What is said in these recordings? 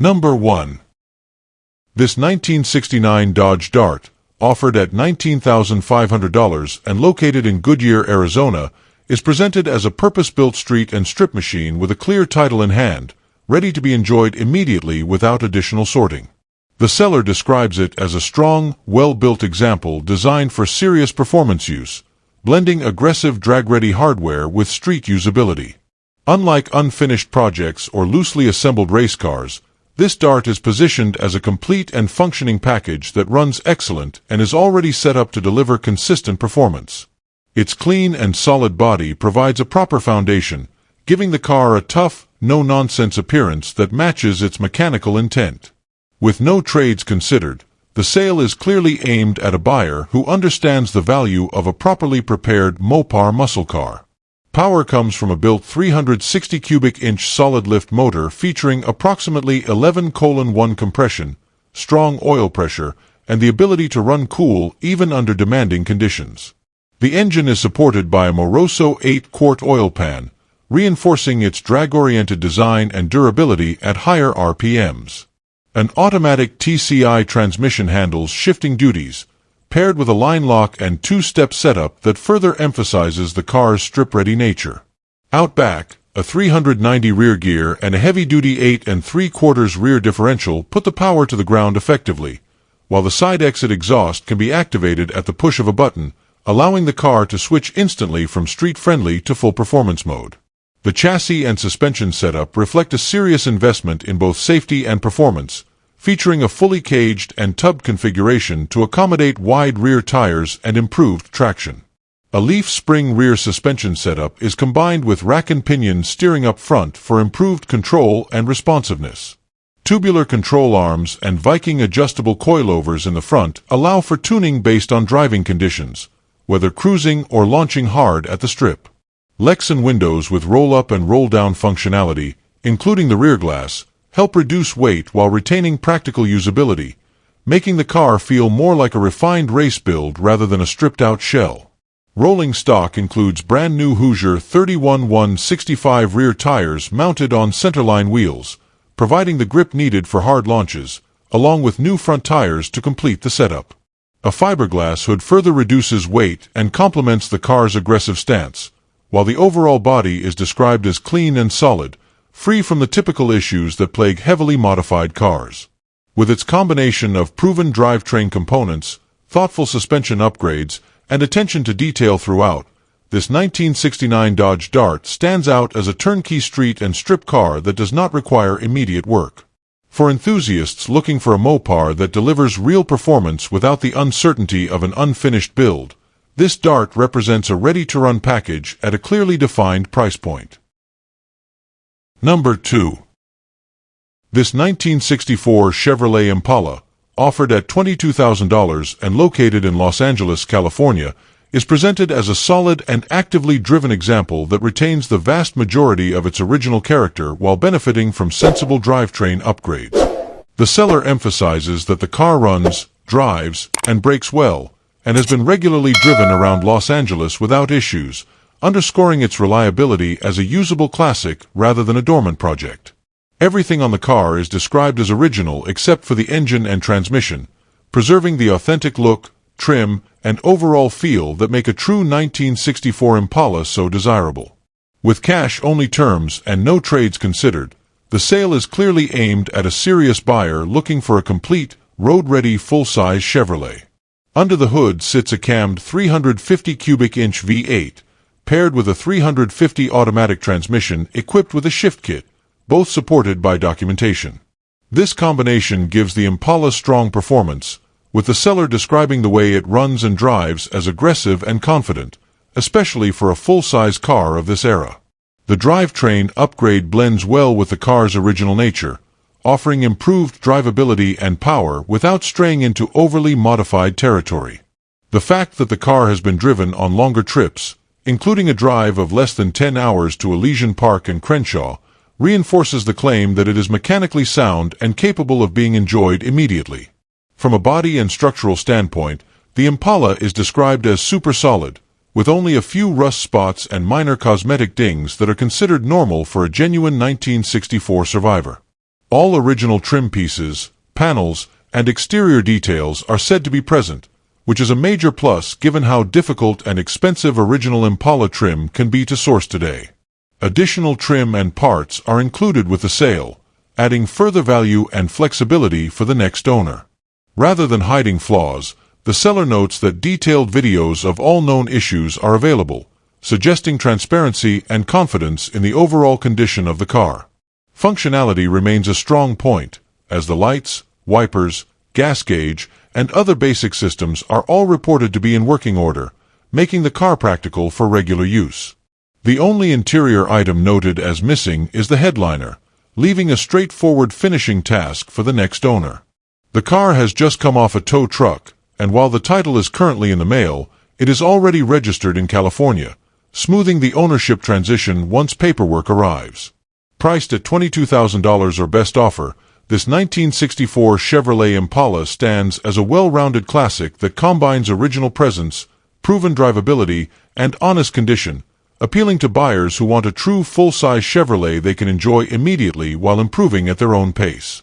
Number 1. This 1969 Dodge Dart, offered at $19,500 and located in Goodyear, Arizona, is presented as a purpose-built street and strip machine with a clear title in hand, ready to be enjoyed immediately without additional sorting. The seller describes it as a strong, well-built example designed for serious performance use, blending aggressive drag-ready hardware with street usability. Unlike unfinished projects or loosely assembled race cars, this Dart is positioned as a complete and functioning package that runs excellent and is already set up to deliver consistent performance. Its clean and solid body provides a proper foundation, giving the car a tough, no-nonsense appearance that matches its mechanical intent. With no trades considered, the sale is clearly aimed at a buyer who understands the value of a properly prepared Mopar muscle car. Power comes from a built 360 cubic inch solid lift motor featuring approximately 11:1 compression, strong oil pressure, and the ability to run cool even under demanding conditions. The engine is supported by a Moroso 8-quart oil pan, reinforcing its drag-oriented design and durability at higher RPMs. An automatic TCI transmission handles shifting duties, paired with a line lock and two-step setup that further emphasizes the car's strip-ready nature. Out back, a 390 rear gear and a heavy-duty 8 3/4 rear differential put the power to the ground effectively, while the side exit exhaust can be activated at the push of a button, allowing the car to switch instantly from street-friendly to full performance mode. The chassis and suspension setup reflect a serious investment in both safety and performance, featuring a fully caged and tubbed configuration to accommodate wide rear tires and improved traction. A leaf spring rear suspension setup is combined with rack and pinion steering up front for improved control and responsiveness. Tubular control arms and Viking adjustable coilovers in the front allow for tuning based on driving conditions, whether cruising or launching hard at the strip. Lexan windows with roll-up and roll-down functionality, including the rear glass, help reduce weight while retaining practical usability, making the car feel more like a refined race build rather than a stripped-out shell. Rolling stock includes brand-new Hoosier 31-165 rear tires mounted on centerline wheels, providing the grip needed for hard launches, along with new front tires to complete the setup. A fiberglass hood further reduces weight and complements the car's aggressive stance, while the overall body is described as clean and solid, free from the typical issues that plague heavily modified cars. With its combination of proven drivetrain components, thoughtful suspension upgrades, and attention to detail throughout, this 1969 Dodge Dart stands out as a turnkey street and strip car that does not require immediate work. For enthusiasts looking for a Mopar that delivers real performance without the uncertainty of an unfinished build, this Dart represents a ready-to-run package at a clearly defined price point. Number 2. This 1964 Chevrolet Impala, offered at $22,000 and located in Los Angeles, California, is presented as a solid and actively driven example that retains the vast majority of its original character while benefiting from sensible drivetrain upgrades. The seller emphasizes that the car runs, drives, and brakes well, and has been regularly driven around Los Angeles without issues, underscoring its reliability as a usable classic rather than a dormant project. Everything on the car is described as original except for the engine and transmission, preserving the authentic look, trim, and overall feel that make a true 1964 Impala so desirable. With cash-only terms and no trades considered, the sale is clearly aimed at a serious buyer looking for a complete, road-ready full-size Chevrolet. Under the hood sits a cammed 350 cubic inch V8, paired with a 350 automatic transmission equipped with a shift kit, both supported by documentation. This combination gives the Impala strong performance, with the seller describing the way it runs and drives as aggressive and confident, especially for a full-size car of this era. The drivetrain upgrade blends well with the car's original nature, offering improved drivability and power without straying into overly modified territory. The fact that the car has been driven on longer trips, including a drive of less than 10 hours to Elysian Park and Crenshaw, reinforces the claim that it is mechanically sound and capable of being enjoyed immediately. From a body and structural standpoint, the Impala is described as super solid, with only a few rust spots and minor cosmetic dings that are considered normal for a genuine 1964 survivor. All original trim pieces, panels, and exterior details are said to be present, which is a major plus given how difficult and expensive original Impala trim can be to source today. Additional trim and parts are included with the sale, adding further value and flexibility for the next owner. Rather than hiding flaws, the seller notes that detailed videos of all known issues are available, suggesting transparency and confidence in the overall condition of the car. Functionality remains a strong point, as the lights, wipers, gas gauge, and other basic systems are all reported to be in working order, making the car practical for regular use. The only interior item noted as missing is the headliner, leaving a straightforward finishing task for the next owner. The car has just come off a tow truck, and while the title is currently in the mail, it is already registered in California, smoothing the ownership transition once paperwork arrives. Priced at $22,000 or best offer, this 1964 Chevrolet Impala stands as a well-rounded classic that combines original presence, proven drivability, and honest condition, appealing to buyers who want a true full-size Chevrolet they can enjoy immediately while improving at their own pace.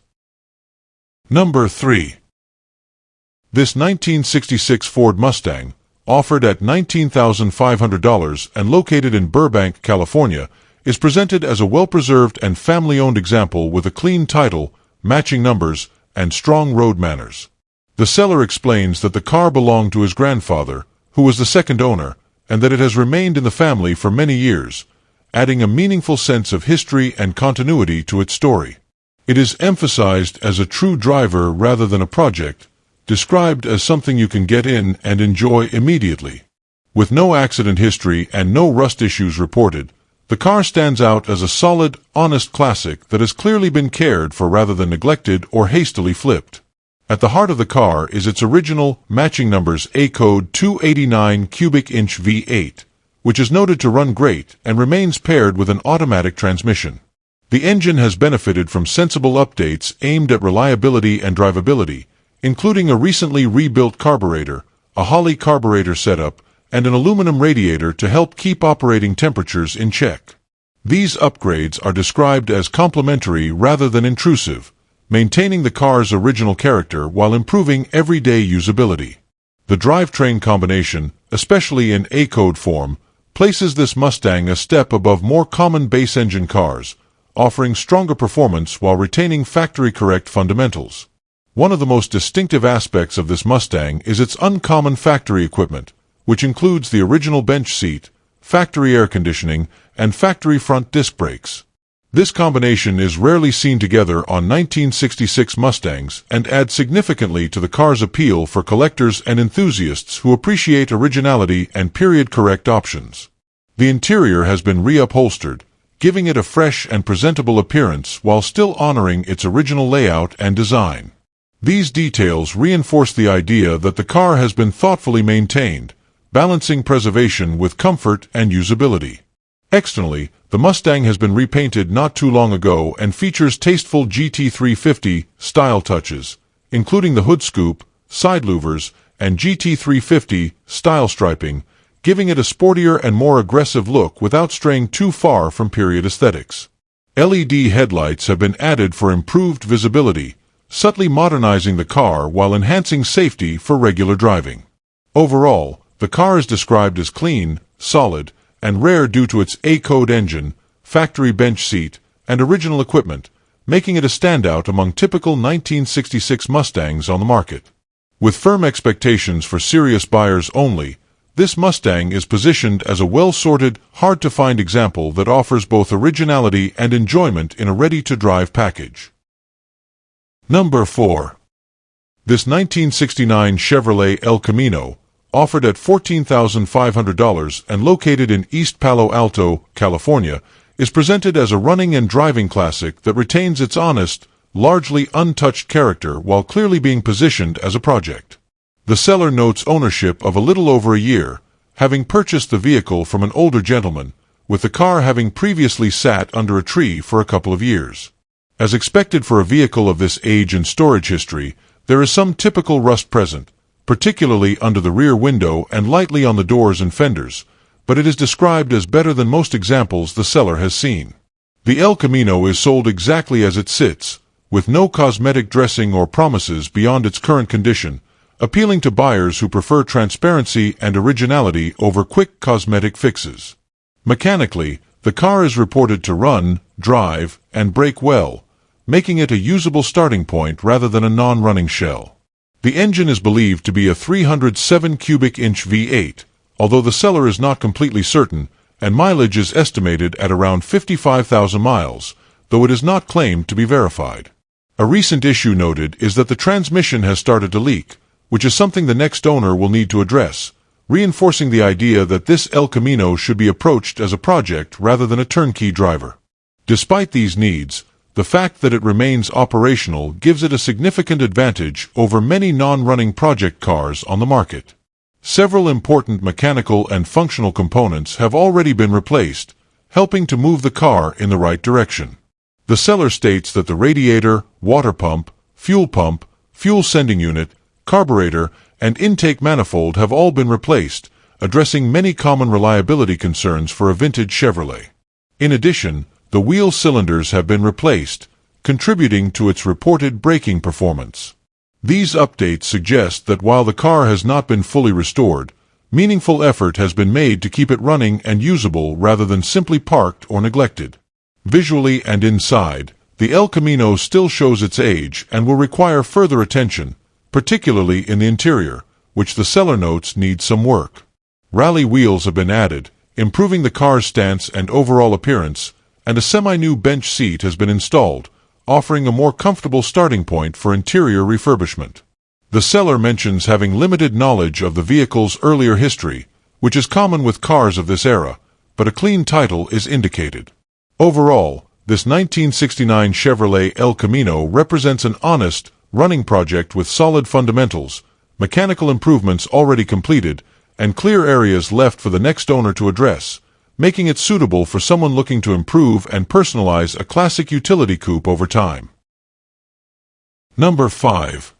Number 3. This 1966 Ford Mustang, offered at $19,500 and located in Burbank, California, is presented as a well-preserved and family-owned example with a clean title, matching numbers, and strong road manners. The seller explains that the car belonged to his grandfather, who was the second owner, and that it has remained in the family for many years, adding a meaningful sense of history and continuity to its story. It is emphasized as a true driver rather than a project, described as something you can get in and enjoy immediately. With no accident history and no rust issues reported, the car stands out as a solid, honest classic that has clearly been cared for rather than neglected or hastily flipped. At the heart of the car is its original, matching numbers A-code 289 cubic inch V8, which is noted to run great and remains paired with an automatic transmission. The engine has benefited from sensible updates aimed at reliability and drivability, including a recently rebuilt carburetor, a Holley carburetor setup, and an aluminum radiator to help keep operating temperatures in check. These upgrades are described as complementary rather than intrusive, maintaining the car's original character while improving everyday usability. The drivetrain combination, especially in A-code form, places this Mustang a step above more common base-engine cars, offering stronger performance while retaining factory-correct fundamentals. One of the most distinctive aspects of this Mustang is its uncommon factory equipment, which includes the original bench seat, factory air conditioning, and factory front disc brakes. This combination is rarely seen together on 1966 Mustangs and adds significantly to the car's appeal for collectors and enthusiasts who appreciate originality and period-correct options. The interior has been reupholstered, giving it a fresh and presentable appearance while still honoring its original layout and design. These details reinforce the idea that the car has been thoughtfully maintained, balancing preservation with comfort and usability. Externally, the Mustang has been repainted not too long ago and features tasteful GT350 style touches, including the hood scoop, side louvers, and GT350 style striping, giving it a sportier and more aggressive look without straying too far from period aesthetics. LED headlights have been added for improved visibility, subtly modernizing the car while enhancing safety for regular driving. Overall, the car is described as clean, solid, and rare due to its A-code engine, factory bench seat, and original equipment, making it a standout among typical 1966 Mustangs on the market. With firm expectations for serious buyers only, this Mustang is positioned as a well-sorted, hard-to-find example that offers both originality and enjoyment in a ready-to-drive package. Number 4. This 1969 Chevrolet El Camino, offered at $14,500 and located in East Palo Alto, California, is presented as a running and driving classic that retains its honest, largely untouched character while clearly being positioned as a project. The seller notes ownership of a little over a year, having purchased the vehicle from an older gentleman, with the car having previously sat under a tree for a couple of years. As expected for a vehicle of this age and storage history, there is some typical rust present, particularly under the rear window and lightly on the doors and fenders, but it is described as better than most examples the seller has seen. The El Camino is sold exactly as it sits, with no cosmetic dressing or promises beyond its current condition, appealing to buyers who prefer transparency and originality over quick cosmetic fixes. Mechanically, the car is reported to run, drive, and brake well, making it a usable starting point rather than a non-running shell. The engine is believed to be a 307 cubic inch V8, although the seller is not completely certain, and mileage is estimated at around 55,000 miles, though it is not claimed to be verified. A recent issue noted is that the transmission has started to leak, which is something the next owner will need to address, reinforcing the idea that this El Camino should be approached as a project rather than a turnkey driver. Despite these needs, the fact that it remains operational gives it a significant advantage over many non-running project cars on the market. Several important mechanical and functional components have already been replaced, helping to move the car in the right direction. The seller states that the radiator, water pump, fuel sending unit, carburetor, and intake manifold have all been replaced, addressing many common reliability concerns for a vintage Chevrolet. In addition, the wheel cylinders have been replaced, contributing to its reported braking performance. These updates suggest that while the car has not been fully restored, meaningful effort has been made to keep it running and usable rather than simply parked or neglected. Visually and inside, the El Camino still shows its age and will require further attention, particularly in the interior, which the seller notes needs some work. Rally wheels have been added, improving the car's stance and overall appearance, and a semi-new bench seat has been installed, offering a more comfortable starting point for interior refurbishment. The seller mentions having limited knowledge of the vehicle's earlier history, which is common with cars of this era, but a clean title is indicated. Overall, this 1969 Chevrolet El Camino represents an honest, running project with solid fundamentals, mechanical improvements already completed, and clear areas left for the next owner to address, making it suitable for someone looking to improve and personalize a classic utility coupe over time. Number 5.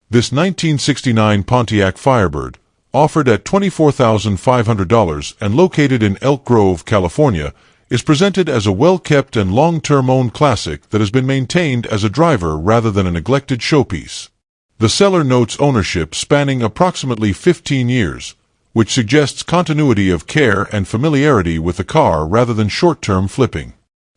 This 1969 Pontiac Firebird, offered at $24,500 and located in Elk Grove, California, is presented as a well-kept and long-term owned classic that has been maintained as a driver rather than a neglected showpiece. The seller notes ownership spanning approximately 15 years, which suggests continuity of care and familiarity with the car rather than short-term flipping.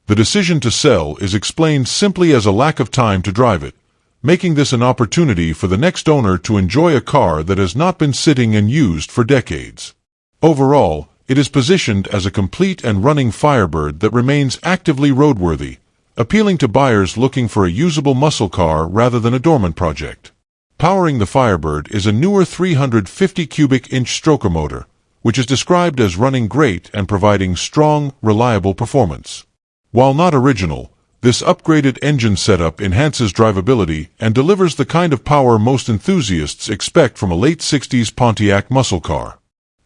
The decision to sell is explained simply as a lack of time to drive it, making this an opportunity for the next owner to enjoy a car that has not been sitting and used for decades. Overall, it is positioned as a complete and running Firebird that remains actively roadworthy, appealing to buyers looking for a usable muscle car rather than a dormant project. Powering the Firebird is a newer 350 cubic inch stroker motor, which is described as running great and providing strong, reliable performance. While not original, this upgraded engine setup enhances drivability and delivers the kind of power most enthusiasts expect from a late 60s Pontiac muscle car.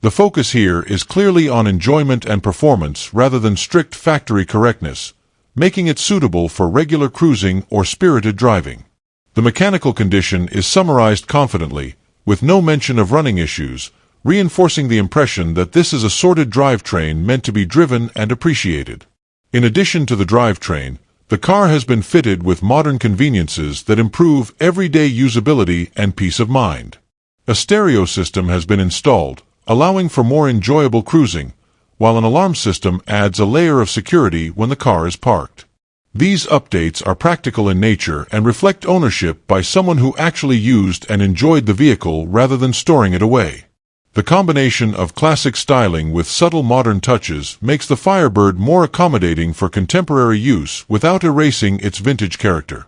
The focus here is clearly on enjoyment and performance rather than strict factory correctness, making it suitable for regular cruising or spirited driving. The mechanical condition is summarized confidently, with no mention of running issues, reinforcing the impression that this is a sorted drivetrain meant to be driven and appreciated. In addition to the drivetrain, the car has been fitted with modern conveniences that improve everyday usability and peace of mind. A stereo system has been installed, allowing for more enjoyable cruising, while an alarm system adds a layer of security when the car is parked. These updates are practical in nature and reflect ownership by someone who actually used and enjoyed the vehicle rather than storing it away. The combination of classic styling with subtle modern touches makes the Firebird more accommodating for contemporary use without erasing its vintage character.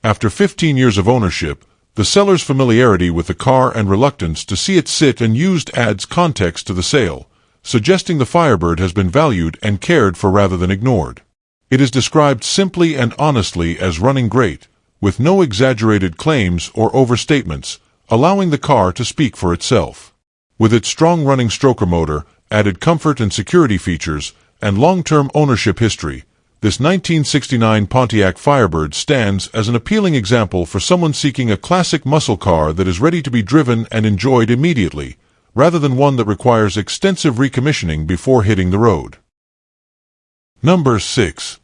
After 15 years of ownership, the seller's familiarity with the car and reluctance to see it sit and used adds context to the sale, suggesting the Firebird has been valued and cared for rather than ignored. It is described simply and honestly as running great, with no exaggerated claims or overstatements, allowing the car to speak for itself. With its strong running stroker motor, added comfort and security features, and long-term ownership history, this 1969 Pontiac Firebird stands as an appealing example for someone seeking a classic muscle car that is ready to be driven and enjoyed immediately, rather than one that requires extensive recommissioning before hitting the road. Number 6.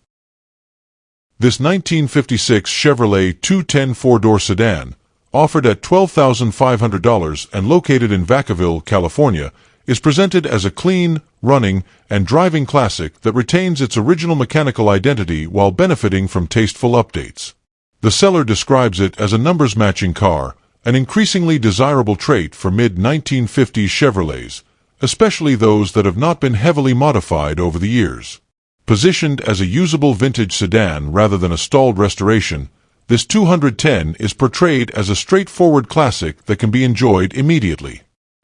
This 1956 Chevrolet 210 four-door sedan, offered at $12,500 and located in Vacaville, California, is presented as a clean, running, and driving classic that retains its original mechanical identity while benefiting from tasteful updates. The seller describes it as a numbers-matching car, an increasingly desirable trait for mid-1950s Chevrolets, especially those that have not been heavily modified over the years. Positioned as a usable vintage sedan rather than a stalled restoration, this 210 is portrayed as a straightforward classic that can be enjoyed immediately.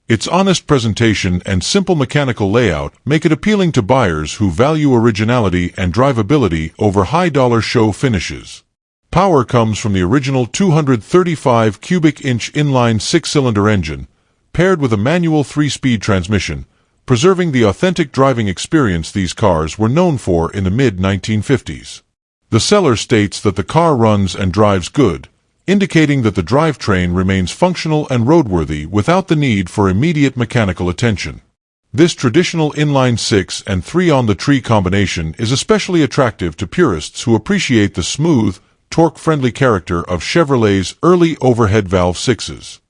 Its honest presentation and simple mechanical layout make it appealing to buyers who value originality and drivability over high-dollar show finishes. Power comes from the original 235 cubic inch inline six-cylinder engine, paired with a manual 3-speed transmission, preserving the authentic driving experience these cars were known for in the mid-1950s. The seller states that the car runs and drives good, indicating that the drivetrain remains functional and roadworthy without the need for immediate mechanical attention. This traditional inline 6 and 3 on-the-tree combination is especially attractive to purists who appreciate the smooth, torque-friendly character of Chevrolet's early overhead valve 6s.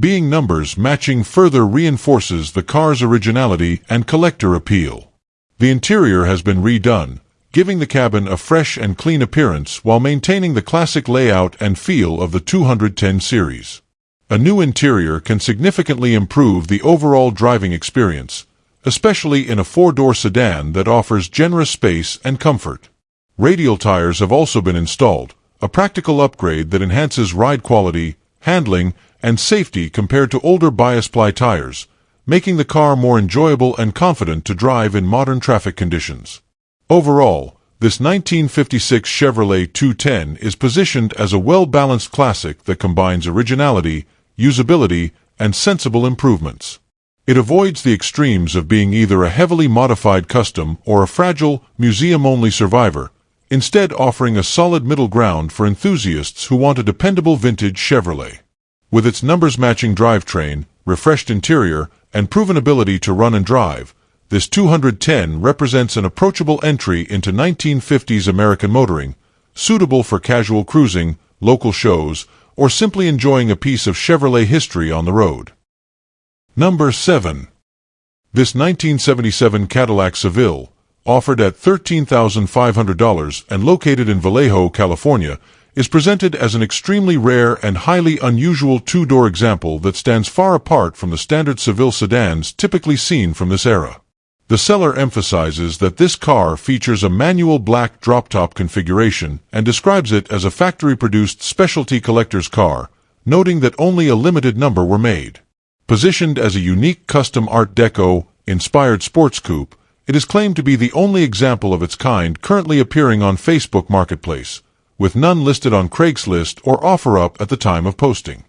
Being numbers matching further reinforces the car's originality and collector appeal. The interior has been redone, giving the cabin a fresh and clean appearance while maintaining the classic layout and feel of the 210 series. A new interior can significantly improve the overall driving experience, especially in a four-door sedan that offers generous space and comfort. Radial tires have also been installed, a practical upgrade that enhances ride quality, handling, and safety compared to older bias-ply tires, making the car more enjoyable and confident to drive in modern traffic conditions. Overall, this 1956 Chevrolet 210 is positioned as a well-balanced classic that combines originality, usability, and sensible improvements. It avoids the extremes of being either a heavily modified custom or a fragile, museum-only survivor, instead offering a solid middle ground for enthusiasts who want a dependable vintage Chevrolet. With its numbers-matching drivetrain, refreshed interior, and proven ability to run and drive, this 210 represents an approachable entry into 1950s American motoring, suitable for casual cruising, local shows, or simply enjoying a piece of Chevrolet history on the road. Number 7. This 1977 Cadillac Seville, offered at $13,500 and located in Vallejo, California, is presented as an extremely rare and highly unusual two-door example that stands far apart from the standard Seville sedans typically seen from this era. The seller emphasizes that this car features a manual black drop-top configuration and describes it as a factory-produced specialty collector's car, noting that only a limited number were made. Positioned as a unique custom Art Deco-inspired sports coupe, it is claimed to be the only example of its kind currently appearing on Facebook Marketplace, with none listed on Craigslist or OfferUp at the time of posting.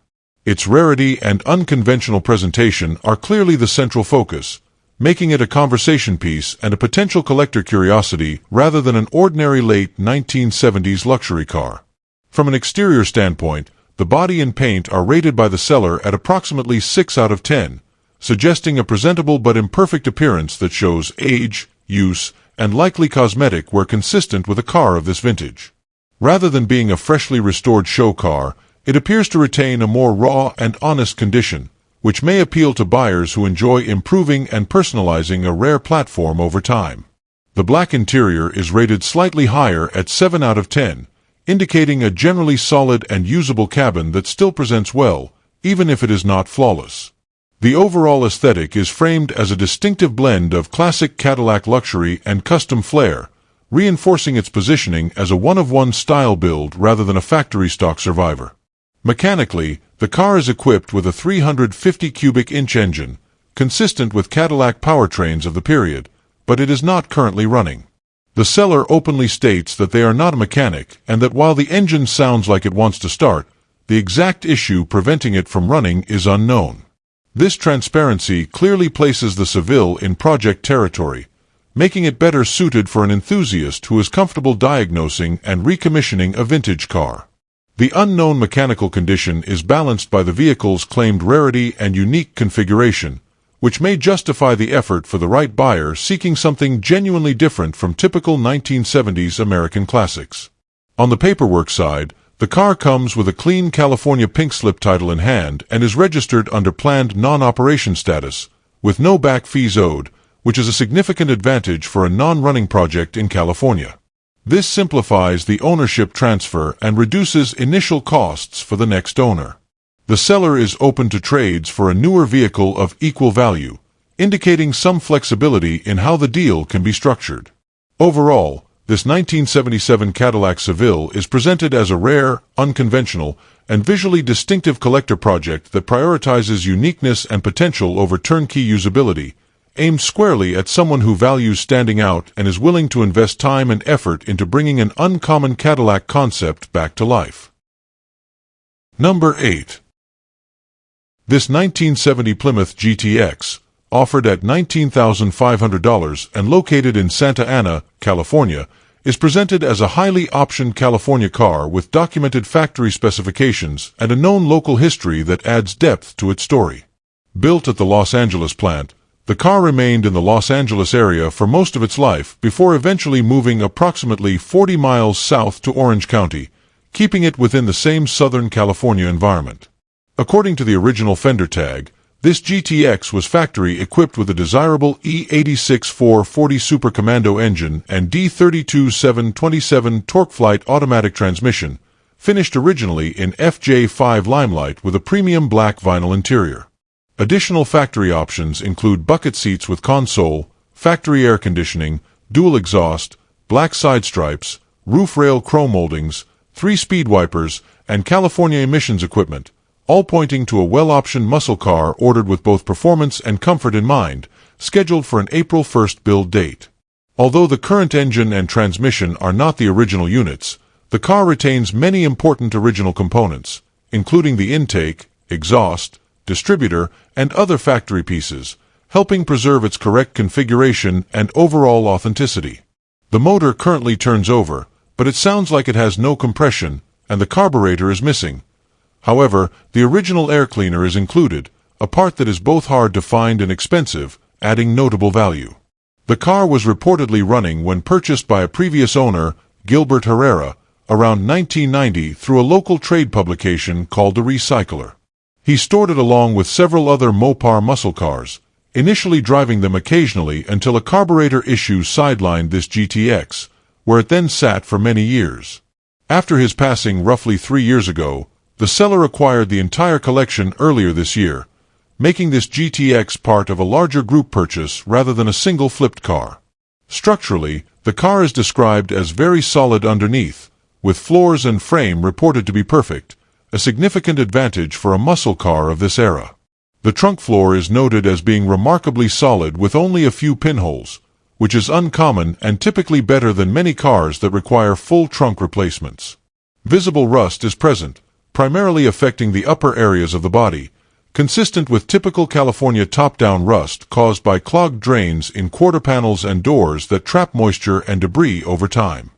Its rarity and unconventional presentation are clearly the central focus, making it a conversation piece and a potential collector curiosity rather than an ordinary late 1970s luxury car. From an exterior standpoint, the body and paint are rated by the seller at approximately 6 out of 10, suggesting a presentable but imperfect appearance that shows age, use, and likely cosmetic where consistent with a car of this vintage. Rather than being a freshly restored show car, it appears to retain a more raw and honest condition, which may appeal to buyers who enjoy improving and personalizing a rare platform over time. The black interior is rated slightly higher at 7 out of 10, indicating a generally solid and usable cabin that still presents well, even if it is not flawless. The overall aesthetic is framed as a distinctive blend of classic Cadillac luxury and custom flair, reinforcing its positioning as a one-of-one style build rather than a factory-stock survivor. Mechanically, the car is equipped with a 350 cubic inch engine, consistent with Cadillac powertrains of the period, but it is not currently running. The seller openly states that they are not a mechanic and that while the engine sounds like it wants to start, the exact issue preventing it from running is unknown. This transparency clearly places the Seville in project territory, making it better suited for an enthusiast who is comfortable diagnosing and recommissioning a vintage car. The unknown mechanical condition is balanced by the vehicle's claimed rarity and unique configuration, which may justify the effort for the right buyer seeking something genuinely different from typical 1970s American classics. On the paperwork side, the car comes with a clean California pink slip title in hand and is registered under planned non-operation status, with no back fees owed, which is a significant advantage for a non-running project in California. This simplifies the ownership transfer and reduces initial costs for the next owner. The seller is open to trades for a newer vehicle of equal value, indicating some flexibility in how the deal can be structured. Overall, this 1977 Cadillac Seville is presented as a rare, unconventional, and visually distinctive collector project that prioritizes uniqueness and potential over turnkey usability, aimed squarely at someone who values standing out and is willing to invest time and effort into bringing an uncommon Cadillac concept back to life. Number 8. This 1970 Plymouth GTX, offered at $19,500 and located in Santa Ana, California, is presented as a highly optioned California car with documented factory specifications and a known local history that adds depth to its story. Built at the Los Angeles plant, the car remained in the Los Angeles area for most of its life before eventually moving approximately 40 miles south to Orange County, keeping it within the same Southern California environment. According to the original fender tag, this GTX was factory-equipped with a desirable E86 440 Super Commando engine and D32 727 TorqueFlite automatic transmission, finished originally in FJ5 Limelight with a premium black vinyl interior. Additional factory options include bucket seats with console, factory air conditioning, dual exhaust, black side stripes, roof rail chrome moldings, 3 speed wipers, and California emissions equipment, all pointing to a well-optioned muscle car ordered with both performance and comfort in mind, scheduled for an April 1st build date. Although the current engine and transmission are not the original units, the car retains many important original components, including the intake, exhaust, distributor, and other factory pieces, helping preserve its correct configuration and overall authenticity. The motor currently turns over, but it sounds like it has no compression, and the carburetor is missing. However, the original air cleaner is included, a part that is both hard to find and expensive, adding notable value. The car was reportedly running when purchased by a previous owner, Gilbert Herrera, around 1990 through a local trade publication called The Recycler. He stored it along with several other Mopar muscle cars, initially driving them occasionally until a carburetor issue sidelined this GTX, where it then sat for many years. After his passing roughly 3 years ago, the seller acquired the entire collection earlier this year, making this GTX part of a larger group purchase rather than a single flipped car. Structurally, the car is described as very solid underneath, with floors and frame reported to be perfect, a significant advantage for a muscle car of this era. The trunk floor is noted as being remarkably solid with only a few pinholes, which is uncommon and typically better than many cars that require full trunk replacements. Visible rust is present, primarily affecting the upper areas of the body, consistent with typical California top-down rust caused by clogged drains in quarter panels and doors that trap moisture and debris over time.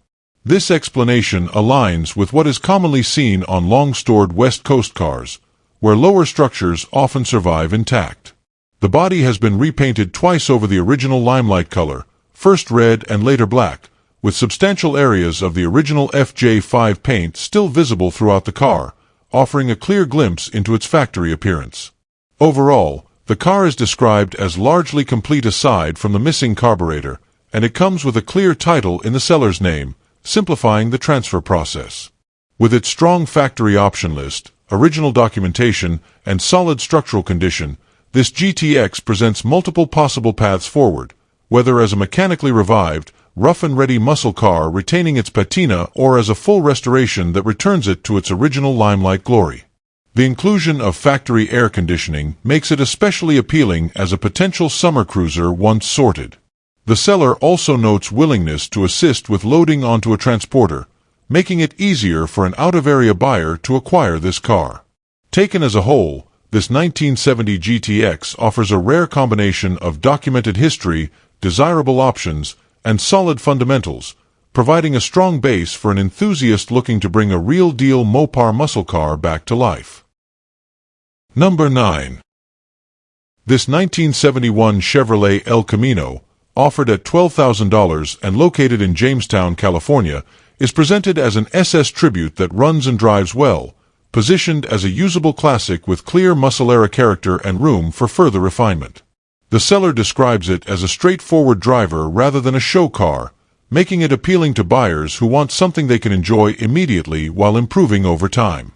This explanation aligns with what is commonly seen on long-stored West Coast cars, where lower structures often survive intact. The body has been repainted twice over the original limelight color, first red and later black, with substantial areas of the original FJ5 paint still visible throughout the car, offering a clear glimpse into its factory appearance. Overall, the car is described as largely complete aside from the missing carburetor, and it comes with a clear title in the seller's name, simplifying the transfer process. With its strong factory option list, original documentation, and solid structural condition, this GTX presents multiple possible paths forward, whether as a mechanically revived, rough-and-ready muscle car retaining its patina or as a full restoration that returns it to its original limelight glory. The inclusion of factory air conditioning makes it especially appealing as a potential summer cruiser once sorted. The seller also notes willingness to assist with loading onto a transporter, making it easier for an out-of-area buyer to acquire this car. Taken as a whole, this 1970 GTX offers a rare combination of documented history, desirable options, and solid fundamentals, providing a strong base for an enthusiast looking to bring a real-deal Mopar muscle car back to life. Number 9. This 1971 Chevrolet El Camino, offered at $12,000 and located in Jamestown, California, is presented as an SS tribute that runs and drives well, positioned as a usable classic with clear muscle-era character and room for further refinement. The seller describes it as a straightforward driver rather than a show car, making it appealing to buyers who want something they can enjoy immediately while improving over time.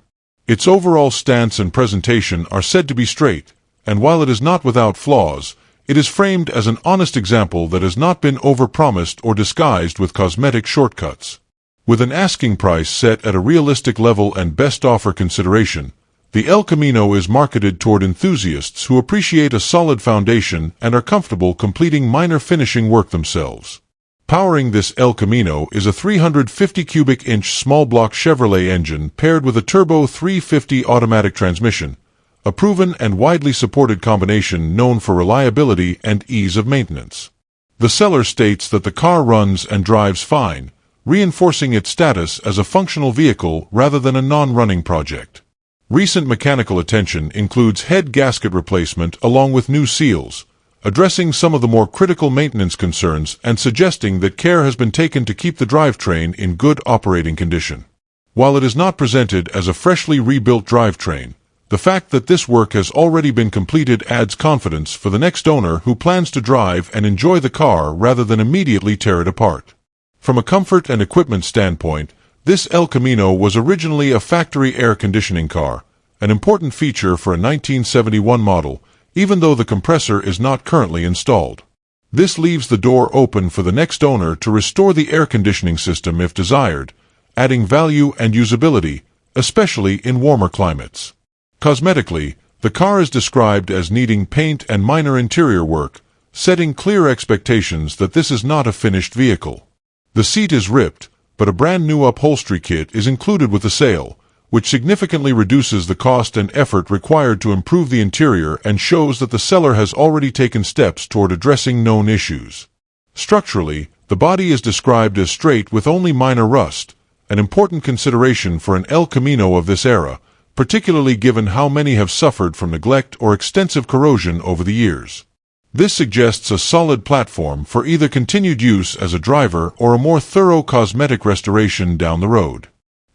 Its overall stance and presentation are said to be straight, and while it is not without flaws, it is framed as an honest example that has not been overpromised or disguised with cosmetic shortcuts. With an asking price set at a realistic level and best offer consideration, the El Camino is marketed toward enthusiasts who appreciate a solid foundation and are comfortable completing minor finishing work themselves. Powering this El Camino is a 350 cubic inch small block Chevrolet engine paired with a turbo 350 automatic transmission, a proven and widely supported combination known for reliability and ease of maintenance. The seller states that the car runs and drives fine, reinforcing its status as a functional vehicle rather than a non-running project. Recent mechanical attention includes head gasket replacement along with new seals, addressing some of the more critical maintenance concerns and suggesting that care has been taken to keep the drivetrain in good operating condition. While it is not presented as a freshly rebuilt drivetrain, the fact that this work has already been completed adds confidence for the next owner who plans to drive and enjoy the car rather than immediately tear it apart. From a comfort and equipment standpoint, this El Camino was originally a factory air conditioning car, an important feature for a 1971 model, even though the compressor is not currently installed. This leaves the door open for the next owner to restore the air conditioning system if desired, adding value and usability, especially in warmer climates. Cosmetically, the car is described as needing paint and minor interior work, setting clear expectations that this is not a finished vehicle. The seat is ripped, but a brand new upholstery kit is included with the sale, which significantly reduces the cost and effort required to improve the interior and shows that the seller has already taken steps toward addressing known issues. Structurally, the body is described as straight with only minor rust, an important consideration for an El Camino of this era, particularly given how many have suffered from neglect or extensive corrosion over the years. This suggests a solid platform for either continued use as a driver or a more thorough cosmetic restoration down the road.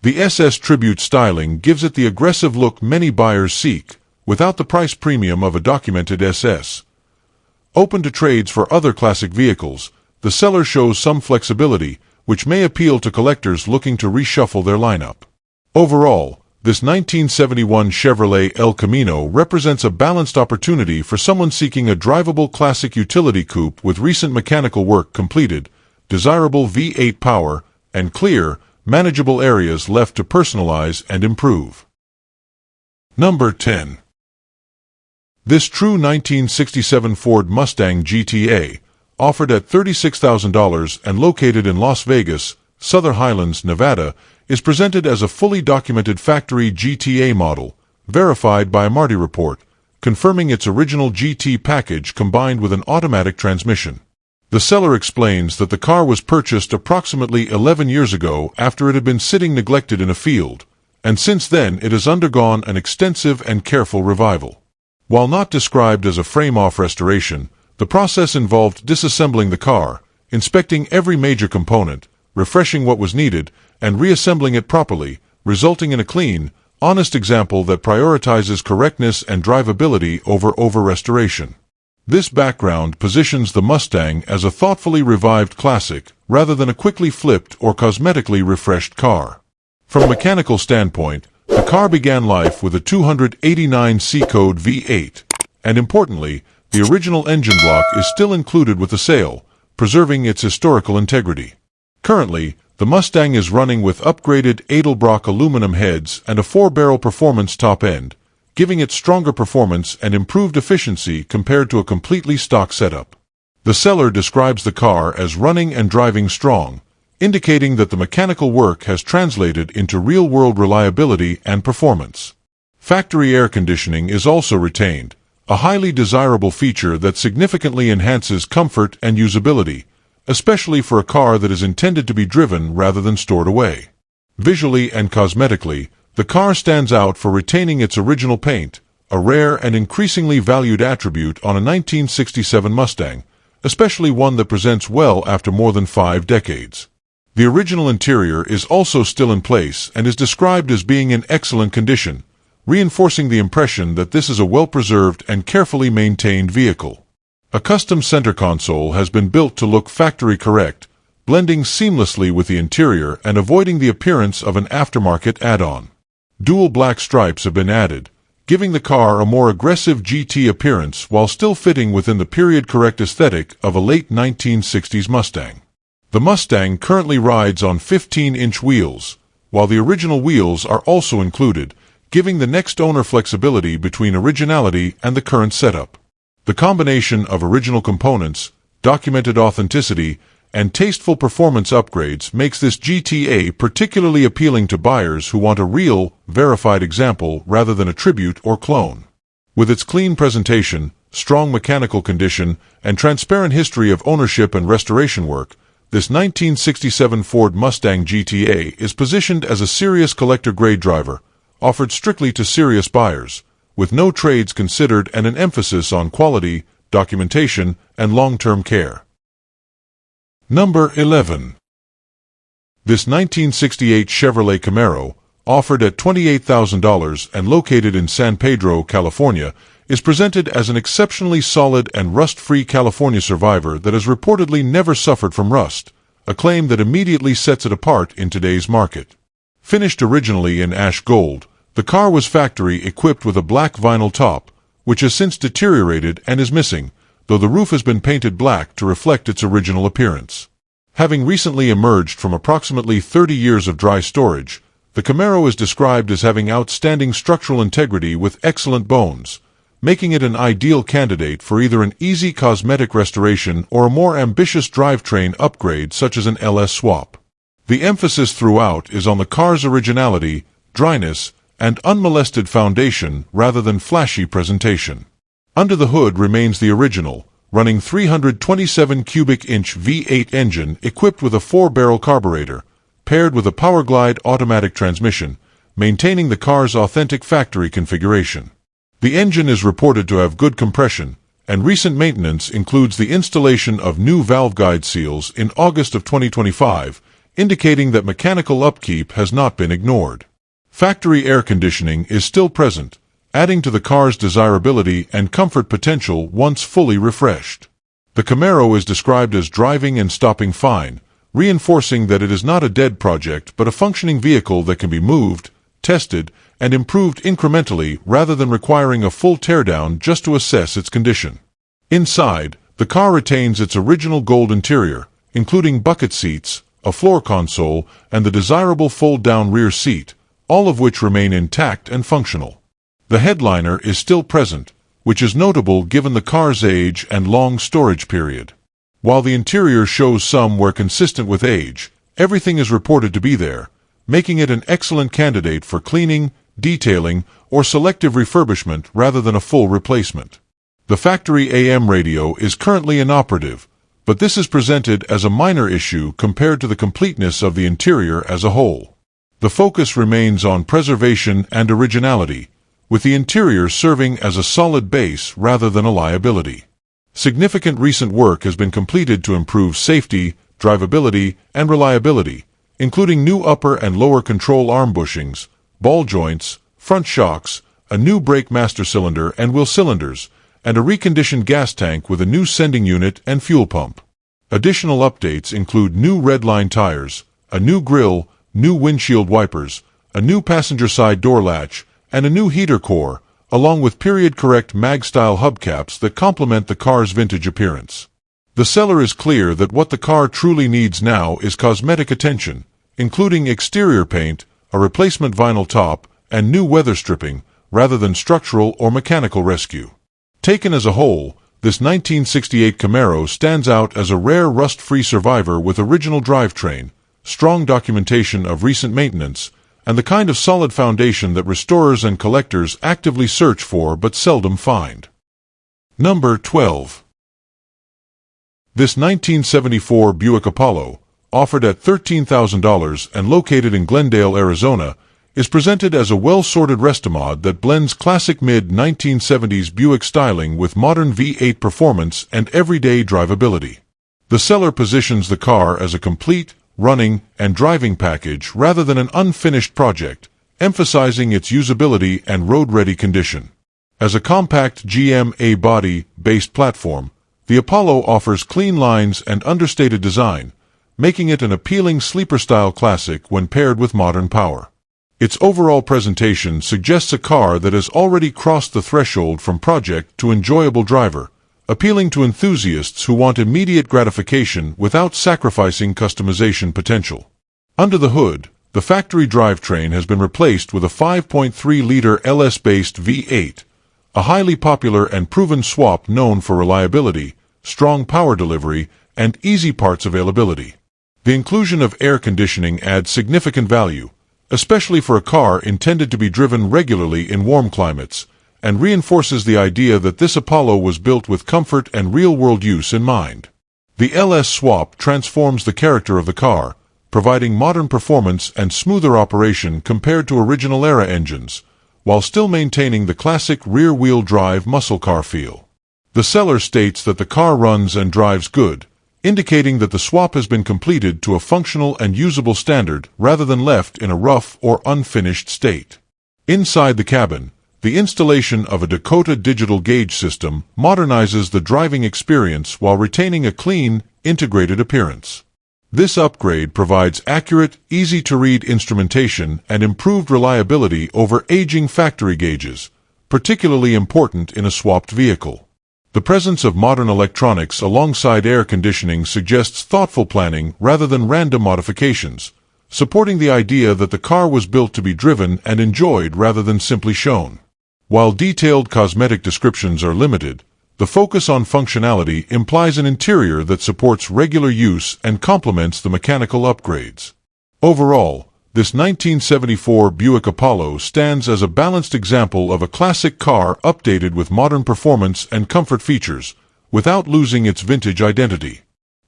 The SS Tribute styling gives it the aggressive look many buyers seek, without the price premium of a documented SS. Open to trades for other classic vehicles, the seller shows some flexibility, which may appeal to collectors looking to reshuffle their lineup. Overall, this 1971 Chevrolet El Camino represents a balanced opportunity for someone seeking a drivable classic utility coupe with recent mechanical work completed, desirable V8 power, and clear, manageable areas left to personalize and improve. Number 10. This true 1967 Ford Mustang GTA, offered at $36,000 and located in Las Vegas, Southern Highlands, Nevada, is presented as a fully documented factory GTA model, verified by a Marti report, confirming its original GT package combined with an automatic transmission. The seller explains that the car was purchased approximately 11 years ago after it had been sitting neglected in a field, and since then it has undergone an extensive and careful revival. While not described as a frame-off restoration, the process involved disassembling the car, inspecting every major component, refreshing what was needed, and reassembling it properly, resulting in a clean, honest example that prioritizes correctness and drivability over restoration. This background positions the Mustang as a thoughtfully revived classic, rather than a quickly flipped or cosmetically refreshed car. From a mechanical standpoint, the car began life with a 289 C-code V8, and importantly, the original engine block is still included with the sale, preserving its historical integrity. Currently, the Mustang is running with upgraded Edelbrock aluminum heads and a 4-barrel performance top end, giving it stronger performance and improved efficiency compared to a completely stock setup. The seller describes the car as running and driving strong, indicating that the mechanical work has translated into real-world reliability and performance. Factory air conditioning is also retained, a highly desirable feature that significantly enhances comfort and usability, especially for a car that is intended to be driven rather than stored away. Visually and cosmetically, the car stands out for retaining its original paint, a rare and increasingly valued attribute on a 1967 Mustang, especially one that presents well after more than 5 decades. The original interior is also still in place and is described as being in excellent condition, reinforcing the impression that this is a well-preserved and carefully maintained vehicle. A custom center console has been built to look factory correct, blending seamlessly with the interior and avoiding the appearance of an aftermarket add-on. Dual black stripes have been added, giving the car a more aggressive GT appearance while still fitting within the period-correct aesthetic of a late 1960s Mustang. The Mustang currently rides on 15-inch wheels, while the original wheels are also included, giving the next owner flexibility between originality and the current setup. The combination of original components, documented authenticity, and tasteful performance upgrades makes this GTA particularly appealing to buyers who want a real, verified example rather than a tribute or clone. With its clean presentation, strong mechanical condition, and transparent history of ownership and restoration work, this 1967 Ford Mustang GTA is positioned as a serious collector-grade driver, offered strictly to serious buyers, with no trades considered and an emphasis on quality, documentation, and long-term care. Number 11. This 1968 Chevrolet Camaro, offered at $28,000 and located in San Pedro, California, is presented as an exceptionally solid and rust-free California survivor that has reportedly never suffered from rust, a claim that immediately sets it apart in today's market. Finished originally in ash gold, the car was factory-equipped with a black vinyl top, which has since deteriorated and is missing, though the roof has been painted black to reflect its original appearance. Having recently emerged from approximately 30 years of dry storage, the Camaro is described as having outstanding structural integrity with excellent bones, making it an ideal candidate for either an easy cosmetic restoration or a more ambitious drivetrain upgrade such as an LS swap. The emphasis throughout is on the car's originality, dryness, and unmolested foundation rather than flashy presentation. Under the hood remains the original, running 327 cubic inch V8 engine equipped with a 4-barrel carburetor, paired with a Powerglide automatic transmission, maintaining the car's authentic factory configuration. The engine is reported to have good compression, and recent maintenance includes the installation of new valve guide seals in August of 2025, indicating that mechanical upkeep has not been ignored. Factory air conditioning is still present, adding to the car's desirability and comfort potential once fully refreshed. The Camaro is described as driving and stopping fine, reinforcing that it is not a dead project but a functioning vehicle that can be moved, tested, and improved incrementally rather than requiring a full teardown just to assess its condition. Inside, the car retains its original gold interior, including bucket seats, a floor console, and the desirable fold-down rear seat, all of which remain intact and functional. The headliner is still present, which is notable given the car's age and long storage period. While the interior shows some wear consistent with age, everything is reported to be there, making it an excellent candidate for cleaning, detailing, or selective refurbishment rather than a full replacement. The factory AM radio is currently inoperative, but this is presented as a minor issue compared to the completeness of the interior as a whole. The focus remains on preservation and originality, with the interior serving as a solid base rather than a liability. Significant recent work has been completed to improve safety, drivability, and reliability, including new upper and lower control arm bushings, ball joints, front shocks, a new brake master cylinder and wheel cylinders, and a reconditioned gas tank with a new sending unit and fuel pump. Additional updates include new redline tires, a new grille, new windshield wipers, a new passenger side door latch, and a new heater core, along with period-correct mag-style hubcaps that complement the car's vintage appearance. The seller is clear that what the car truly needs now is cosmetic attention, including exterior paint, a replacement vinyl top, and new weather stripping, rather than structural or mechanical rescue. Taken as a whole, this 1968 Camaro stands out as a rare rust-free survivor with original drivetrain, strong documentation of recent maintenance, and the kind of solid foundation that restorers and collectors actively search for but seldom find. Number 12. This 1974 Buick Apollo, offered at $13,000 and located in Glendale, Arizona, is presented as a well-sorted restomod that blends classic mid-1970s Buick styling with modern V8 performance and everyday drivability. The seller positions the car as a complete, running, and driving package rather than an unfinished project, emphasizing its usability and road-ready condition. As a compact GMA body-based platform, the Apollo offers clean lines and understated design, making it an appealing sleeper-style classic when paired with modern power. Its overall presentation suggests a car that has already crossed the threshold from project to enjoyable driver, appealing to enthusiasts who want immediate gratification without sacrificing customization potential. Under the hood, the factory drivetrain has been replaced with a 5.3-liter LS-based V8, a highly popular and proven swap known for reliability, strong power delivery, and easy parts availability. The inclusion of air conditioning adds significant value, especially for a car intended to be driven regularly in warm climates, and reinforces the idea that this Apollo was built with comfort and real-world use in mind. The LS swap transforms the character of the car, providing modern performance and smoother operation compared to original-era engines, while still maintaining the classic rear-wheel drive muscle car feel. The seller states that the car runs and drives good, indicating that the swap has been completed to a functional and usable standard rather than left in a rough or unfinished state. Inside the cabin, the installation of a Dakota digital gauge system modernizes the driving experience while retaining a clean, integrated appearance. This upgrade provides accurate, easy-to-read instrumentation and improved reliability over aging factory gauges, particularly important in a swapped vehicle. The presence of modern electronics alongside air conditioning suggests thoughtful planning rather than random modifications, supporting the idea that the car was built to be driven and enjoyed rather than simply shown. While detailed cosmetic descriptions are limited, the focus on functionality implies an interior that supports regular use and complements the mechanical upgrades. Overall, this 1974 Buick Apollo stands as a balanced example of a classic car updated with modern performance and comfort features, without losing its vintage identity.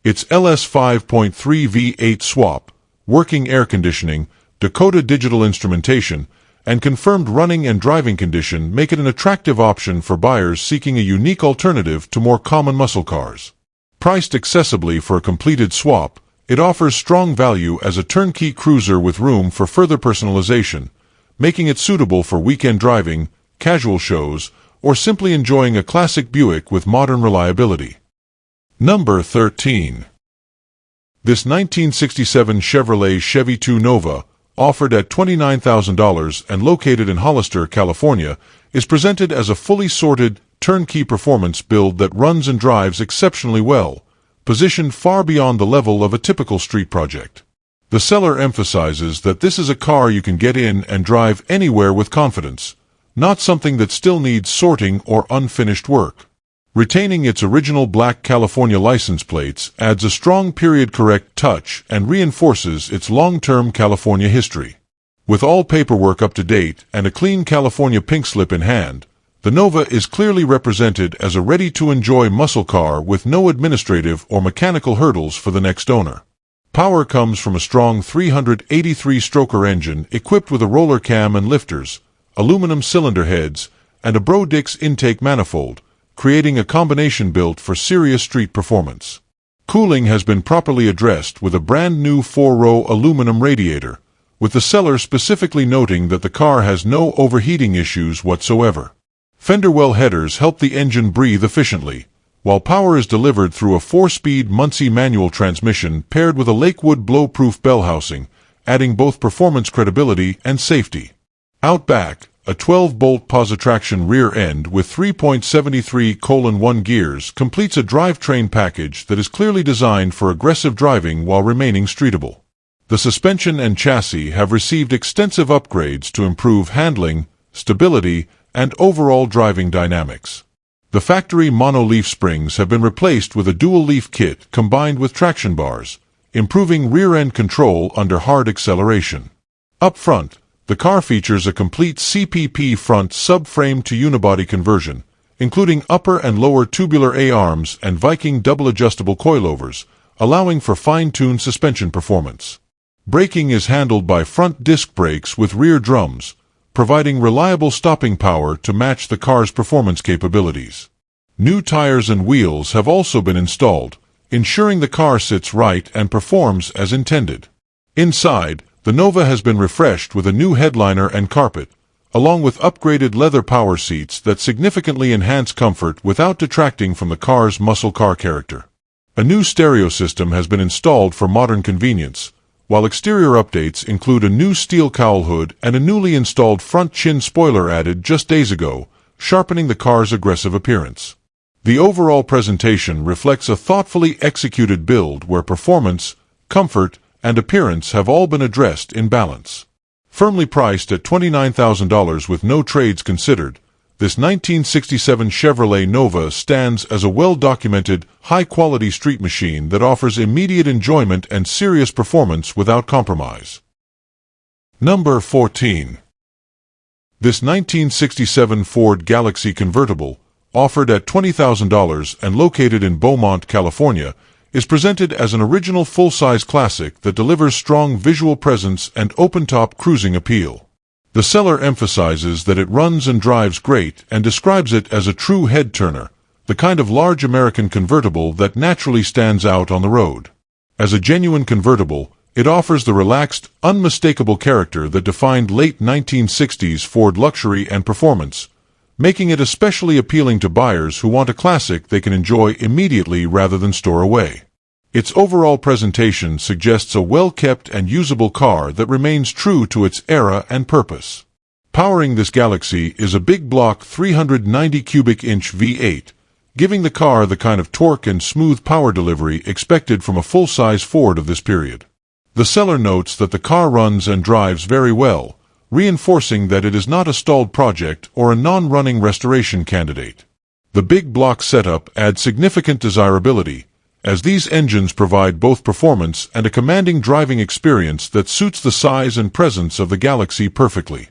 Its LS 5.3 V8 swap, working air conditioning, Dakota digital instrumentation, and confirmed running and driving condition make it an attractive option for buyers seeking a unique alternative to more common muscle cars. Priced accessibly for a completed swap, it offers strong value as a turnkey cruiser with room for further personalization, making it suitable for weekend driving, casual shows, or simply enjoying a classic Buick with modern reliability. Number 13. This 1967 Chevrolet Chevy 2 Nova, offered at $29,000 and located in Hollister, California, is presented as a fully sorted, turnkey performance build that runs and drives exceptionally well, positioned far beyond the level of a typical street project. The seller emphasizes that this is a car you can get in and drive anywhere with confidence, not something that still needs sorting or unfinished work. Retaining its original black California license plates adds a strong period-correct touch and reinforces its long-term California history. With all paperwork up to date and a clean California pink slip in hand, the Nova is clearly represented as a ready-to-enjoy muscle car with no administrative or mechanical hurdles for the next owner. Power comes from a strong 383-stroker engine equipped with a roller cam and lifters, aluminum cylinder heads, and a Bro-Dix intake manifold, creating a combination built for serious street performance. Cooling has been properly addressed with a brand new 4-row aluminum radiator, with the seller specifically noting that the car has no overheating issues whatsoever. Fender well headers help the engine breathe efficiently, while power is delivered through a 4-speed Muncie manual transmission paired with a Lakewood blow-proof bell housing, adding both performance credibility and safety. Out back, a 12-bolt positraction rear end with 3.73:1 gears completes a drivetrain package that is clearly designed for aggressive driving while remaining streetable. The suspension and chassis have received extensive upgrades to improve handling, stability, and overall driving dynamics. The factory mono-leaf springs have been replaced with a dual-leaf kit combined with traction bars, improving rear-end control under hard acceleration. Up front, the car features a complete CPP front subframe to unibody conversion, including upper and lower tubular A-arms and Viking double-adjustable coilovers, allowing for fine-tuned suspension performance. Braking is handled by front disc brakes with rear drums, providing reliable stopping power to match the car's performance capabilities. New tires and wheels have also been installed, ensuring the car sits right and performs as intended. Inside, the Nova has been refreshed with a new headliner and carpet, along with upgraded leather power seats that significantly enhance comfort without detracting from the car's muscle car character. A new stereo system has been installed for modern convenience, while exterior updates include a new steel cowl hood and a newly installed front chin spoiler added just days ago, sharpening the car's aggressive appearance. The overall presentation reflects a thoughtfully executed build where performance, comfort, and appearance have all been addressed in balance. Firmly priced at $29,000 with no trades considered, this 1967 Chevrolet Nova stands as a well-documented, high-quality street machine that offers immediate enjoyment and serious performance without compromise. Number 14. This 1967 Ford Galaxie convertible, offered at $20,000 and located in Beaumont, California, is presented as an original full-size classic that delivers strong visual presence and open-top cruising appeal. The seller emphasizes that it runs and drives great and describes it as a true head-turner, the kind of large American convertible that naturally stands out on the road. As a genuine convertible, it offers the relaxed, unmistakable character that defined late 1960s Ford luxury and performance, making it especially appealing to buyers who want a classic they can enjoy immediately rather than store away. Its overall presentation suggests a well-kept and usable car that remains true to its era and purpose. Powering this Galaxie is a big block 390 cubic inch V8, giving the car the kind of torque and smooth power delivery expected from a full-size Ford of this period. The seller notes that the car runs and drives very well, reinforcing that it is not a stalled project or a non-running restoration candidate. The big block setup adds significant desirability, as these engines provide both performance and a commanding driving experience that suits the size and presence of the Galaxie perfectly.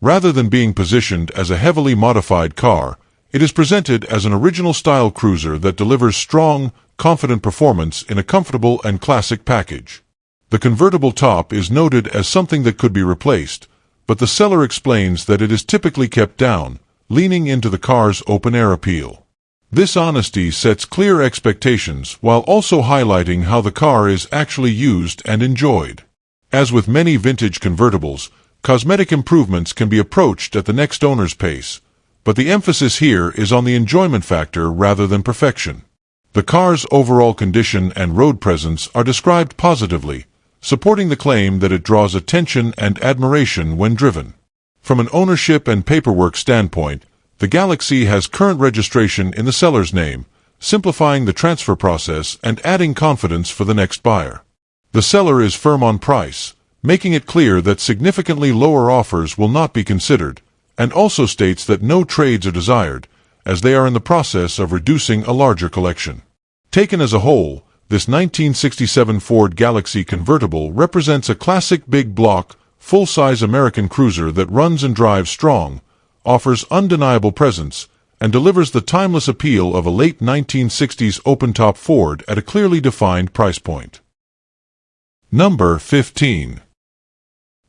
Rather than being positioned as a heavily modified car, it is presented as an original-style cruiser that delivers strong, confident performance in a comfortable and classic package. The convertible top is noted as something that could be replaced, but the seller explains that it is typically kept down, leaning into the car's open-air appeal. This honesty sets clear expectations while also highlighting how the car is actually used and enjoyed. As with many vintage convertibles, cosmetic improvements can be approached at the next owner's pace, but the emphasis here is on the enjoyment factor rather than perfection. The car's overall condition and road presence are described positively, supporting the claim that it draws attention and admiration when driven. From an ownership and paperwork standpoint, the Galaxie has current registration in the seller's name, simplifying the transfer process and adding confidence for the next buyer. The seller is firm on price, making it clear that significantly lower offers will not be considered, and also states that no trades are desired, as they are in the process of reducing a larger collection. Taken as a whole, this 1967 Ford Galaxie convertible represents a classic big block, full-size American cruiser that runs and drives strong, offers undeniable presence, and delivers the timeless appeal of a late 1960s open-top Ford at a clearly defined price point. Number 15.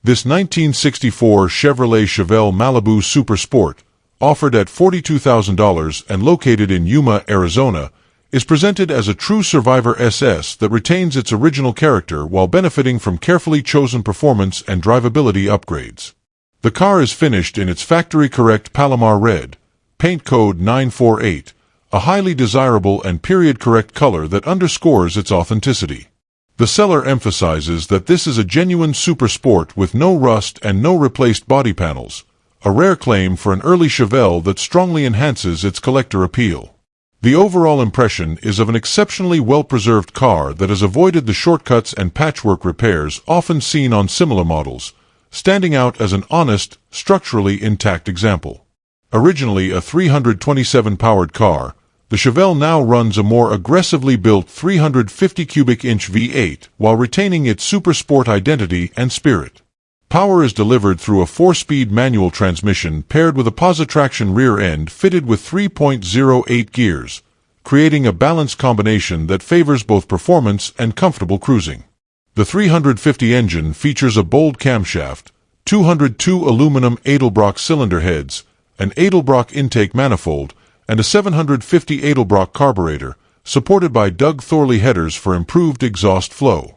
This 1964 Chevrolet Chevelle Malibu Super Sport, offered at $42,000 and located in Yuma, Arizona, is presented as a true Survivor SS that retains its original character while benefiting from carefully chosen performance and drivability upgrades. The car is finished in its factory-correct Palomar red, paint code 948, a highly desirable and period-correct color that underscores its authenticity. The seller emphasizes that this is a genuine super sport with no rust and no replaced body panels, a rare claim for an early Chevelle that strongly enhances its collector appeal. The overall impression is of an exceptionally well-preserved car that has avoided the shortcuts and patchwork repairs often seen on similar models, standing out as an honest, structurally intact example. Originally a 327-powered car, the Chevelle now runs a more aggressively built 350 cubic inch V8 while retaining its super sport identity and spirit. Power is delivered through a 4-speed manual transmission paired with a positraction rear end fitted with 3.08 gears, creating a balanced combination that favors both performance and comfortable cruising. The 350 engine features a bold camshaft, 202 aluminum Edelbrock cylinder heads, an Edelbrock intake manifold, and a 750 Edelbrock carburetor, supported by Doug Thorley headers for improved exhaust flow.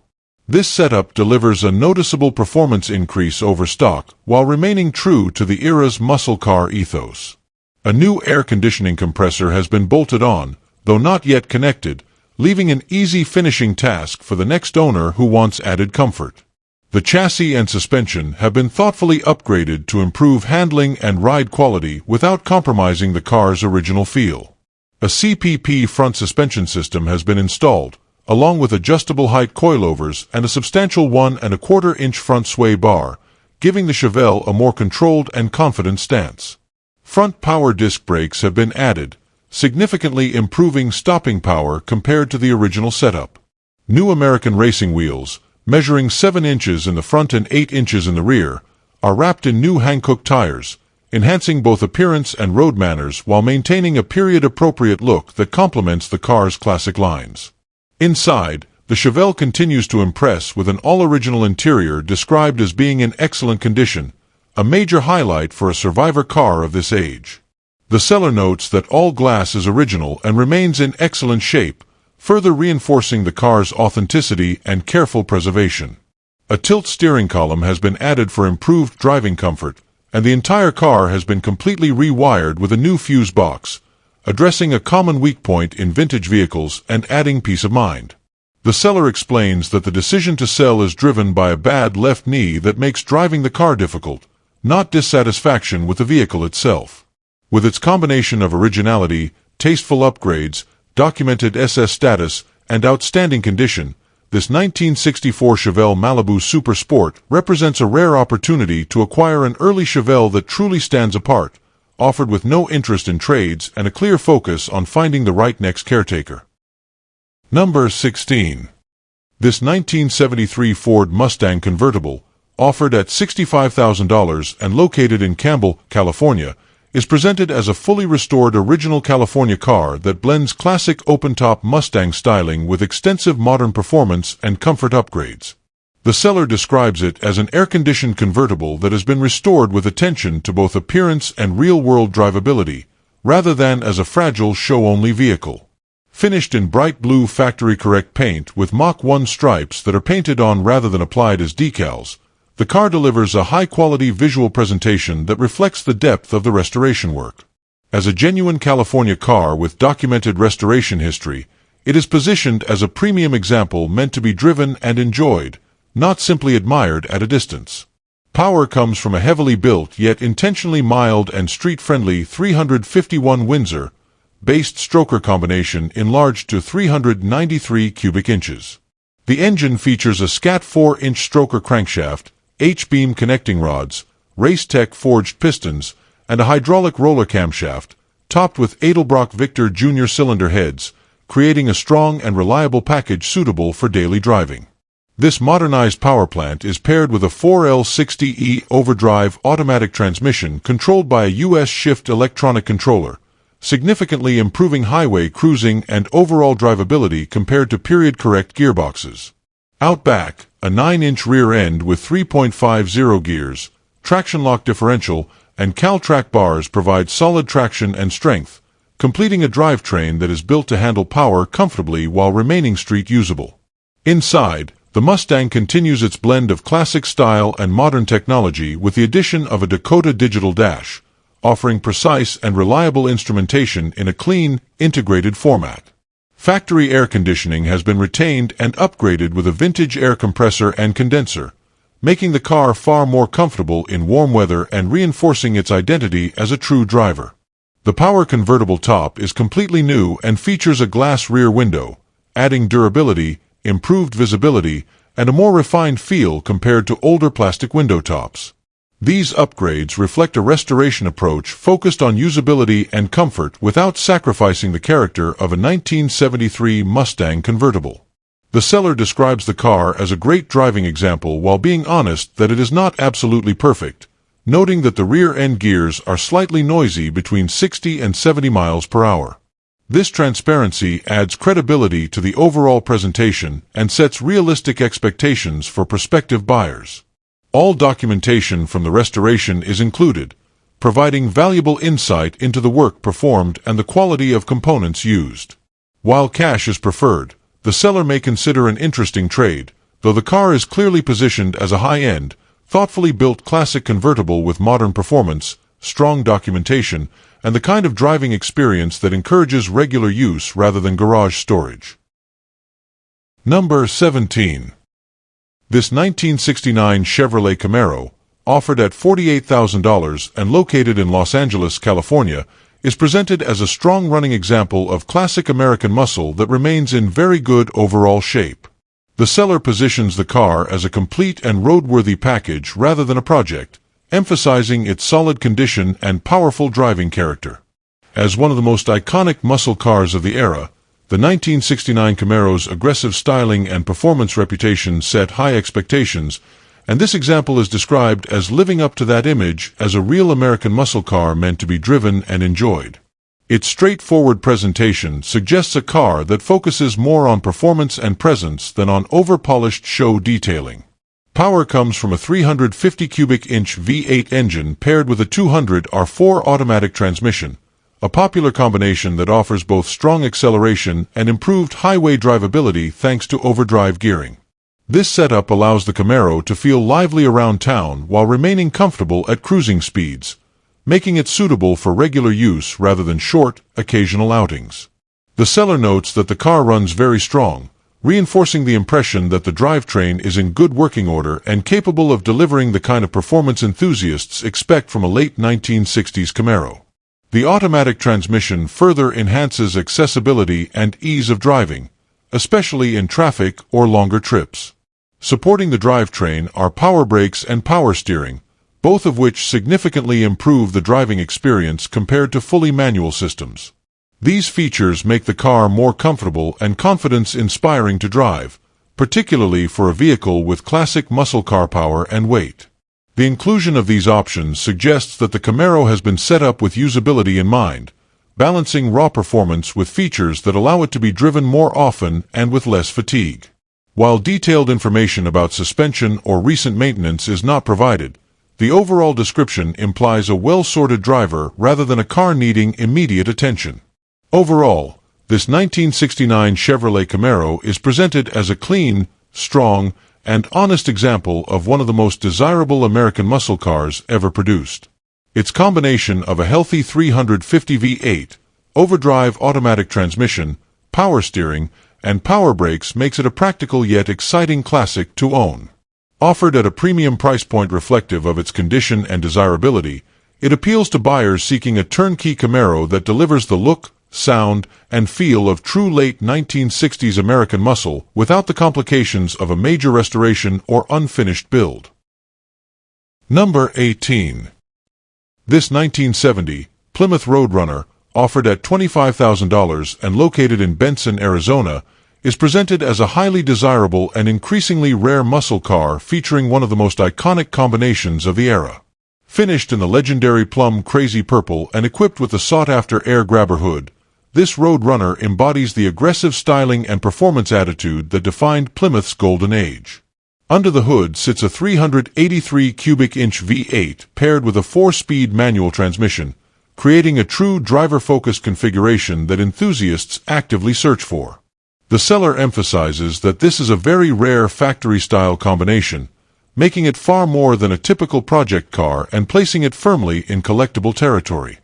This setup delivers a noticeable performance increase over stock while remaining true to the era's muscle car ethos. A new air conditioning compressor has been bolted on, though not yet connected, leaving an easy finishing task for the next owner who wants added comfort. The chassis and suspension have been thoughtfully upgraded to improve handling and ride quality without compromising the car's original feel. A CPP front suspension system has been installed, along with adjustable height coilovers and a substantial 1¼ inch front sway bar, giving the Chevelle a more controlled and confident stance. Front power disc brakes have been added, significantly improving stopping power compared to the original setup. New American racing wheels, measuring 7 inches in the front and 8 inches in the rear, are wrapped in new Hankook tires, enhancing both appearance and road manners while maintaining a period-appropriate look that complements the car's classic lines. Inside, the Chevelle continues to impress with an all-original interior described as being in excellent condition, a major highlight for a survivor car of this age. The seller notes that all glass is original and remains in excellent shape, further reinforcing the car's authenticity and careful preservation. A tilt steering column has been added for improved driving comfort, and the entire car has been completely rewired with a new fuse box, addressing a common weak point in vintage vehicles and adding peace of mind. The seller explains that the decision to sell is driven by a bad left knee that makes driving the car difficult, not dissatisfaction with the vehicle itself. With its combination of originality, tasteful upgrades, documented SS status, and outstanding condition, this 1964 Chevelle Malibu Super Sport represents a rare opportunity to acquire an early Chevelle that truly stands apart, offered with no interest in trades and a clear focus on finding the right next caretaker. Number 16. This 1973 Ford Mustang convertible, offered at $65,000 and located in Campbell, California, is presented as a fully restored original California car that blends classic open-top Mustang styling with extensive modern performance and comfort upgrades. The seller describes it as an air-conditioned convertible that has been restored with attention to both appearance and real-world drivability, rather than as a fragile show-only vehicle. Finished in bright blue factory-correct paint with Mach 1 stripes that are painted on rather than applied as decals, the car delivers a high-quality visual presentation that reflects the depth of the restoration work. As a genuine California car with documented restoration history, it is positioned as a premium example meant to be driven and enjoyed, not simply admired at a distance. Power comes from a heavily built yet intentionally mild and street-friendly 351 Windsor-based stroker combination enlarged to 393 cubic inches. The engine features a Scat 4-inch stroker crankshaft, H-beam connecting rods, Racetech forged pistons, and a hydraulic roller camshaft, topped with Edelbrock Victor Jr. cylinder heads, creating a strong and reliable package suitable for daily driving. This modernized power plant is paired with a 4L60E overdrive automatic transmission controlled by a U.S. shift electronic controller, significantly improving highway cruising and overall drivability compared to period-correct gearboxes. Out back, a 9-inch rear end with 3.50 gears, traction lock differential, and CalTrack bars provide solid traction and strength, completing a drivetrain that is built to handle power comfortably while remaining street-usable. Inside, the Mustang continues its blend of classic style and modern technology with the addition of a Dakota digital dash, offering precise and reliable instrumentation in a clean, integrated format. Factory air conditioning has been retained and upgraded with a vintage air compressor and condenser, making the car far more comfortable in warm weather and reinforcing its identity as a true driver. The power convertible top is completely new and features a glass rear window, adding durability, improved visibility, and a more refined feel compared to older plastic window tops. These upgrades reflect a restoration approach focused on usability and comfort without sacrificing the character of a 1973 Mustang convertible. The seller describes the car as a great driving example while being honest that it is not absolutely perfect, noting that the rear-end gears are slightly noisy between 60 and 70 miles per hour. This transparency adds credibility to the overall presentation and sets realistic expectations for prospective buyers. All documentation from the restoration is included, providing valuable insight into the work performed and the quality of components used. While cash is preferred, the seller may consider an interesting trade, though the car is clearly positioned as a high-end, thoughtfully built classic convertible with modern performance, strong documentation, and the kind of driving experience that encourages regular use rather than garage storage. Number 17. This 1969 Chevrolet Camaro, offered at $48,000 and located in Los Angeles, California, is presented as a strong-running example of classic American muscle that remains in very good overall shape. The seller positions the car as a complete and roadworthy package rather than a project, emphasizing its solid condition and powerful driving character. As one of the most iconic muscle cars of the era, the 1969 Camaro's aggressive styling and performance reputation set high expectations, and this example is described as living up to that image as a real American muscle car meant to be driven and enjoyed. Its straightforward presentation suggests a car that focuses more on performance and presence than on over-polished show detailing. Power comes from a 350 cubic inch V8 engine paired with a 200 R4 automatic transmission, a popular combination that offers both strong acceleration and improved highway drivability thanks to overdrive gearing. This setup allows the Camaro to feel lively around town while remaining comfortable at cruising speeds, making it suitable for regular use rather than short, occasional outings. The seller notes that the car runs very strong, reinforcing the impression that the drivetrain is in good working order and capable of delivering the kind of performance enthusiasts expect from a late 1960s Camaro. The automatic transmission further enhances accessibility and ease of driving, especially in traffic or longer trips. Supporting the drivetrain are power brakes and power steering, both of which significantly improve the driving experience compared to fully manual systems. These features make the car more comfortable and confidence-inspiring to drive, particularly for a vehicle with classic muscle car power and weight. The inclusion of these options suggests that the Camaro has been set up with usability in mind, balancing raw performance with features that allow it to be driven more often and with less fatigue. While detailed information about suspension or recent maintenance is not provided, the overall description implies a well-sorted driver rather than a car needing immediate attention. Overall, this 1969 Chevrolet Camaro is presented as a clean, strong, and honest example of one of the most desirable American muscle cars ever produced. Its combination of a healthy 350 V8, overdrive automatic transmission, power steering, and power brakes makes it a practical yet exciting classic to own. Offered at a premium price point reflective of its condition and desirability, it appeals to buyers seeking a turnkey Camaro that delivers the look, sound, and feel of true late 1960s American muscle without the complications of a major restoration or unfinished build. Number 18. This 1970 Plymouth Roadrunner, offered at $25,000 and located in Benson, Arizona, is presented as a highly desirable and increasingly rare muscle car featuring one of the most iconic combinations of the era. Finished in the legendary plum crazy purple and equipped with the sought-after air grabber hood, this Roadrunner embodies the aggressive styling and performance attitude that defined Plymouth's golden age. Under the hood sits a 383 cubic inch V8 paired with a 4-speed manual transmission, creating a true driver-focused configuration that enthusiasts actively search for. The seller emphasizes that this is a very rare factory-style combination, making it far more than a typical project car and placing it firmly in collectible territory.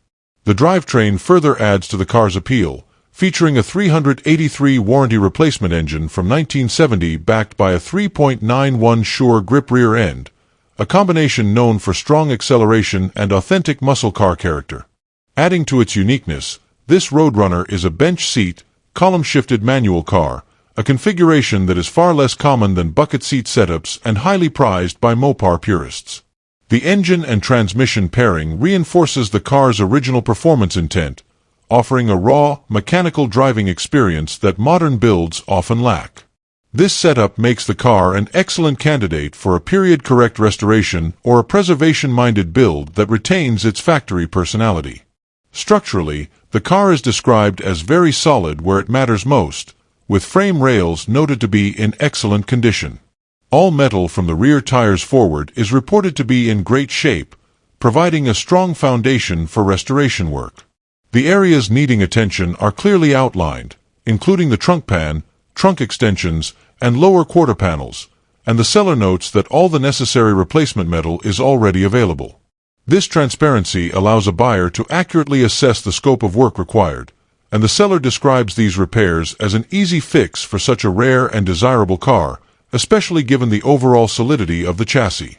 The drivetrain further adds to the car's appeal, featuring a 383 warranty replacement engine from 1970 backed by a 3.91 Sure Grip rear end, a combination known for strong acceleration and authentic muscle car character. Adding to its uniqueness, this Roadrunner is a bench-seat, column-shifted manual car, a configuration that is far less common than bucket seat setups and highly prized by Mopar purists. The engine and transmission pairing reinforces the car's original performance intent, offering a raw, mechanical driving experience that modern builds often lack. This setup makes the car an excellent candidate for a period-correct restoration or a preservation-minded build that retains its factory personality. Structurally, the car is described as very solid where it matters most, with frame rails noted to be in excellent condition. All metal from the rear tires forward is reported to be in great shape, providing a strong foundation for restoration work. The areas needing attention are clearly outlined, including the trunk pan, trunk extensions, and lower quarter panels, and the seller notes that all the necessary replacement metal is already available. This transparency allows a buyer to accurately assess the scope of work required, and the seller describes these repairs as an easy fix for such a rare and desirable car, especially given the overall solidity of the chassis.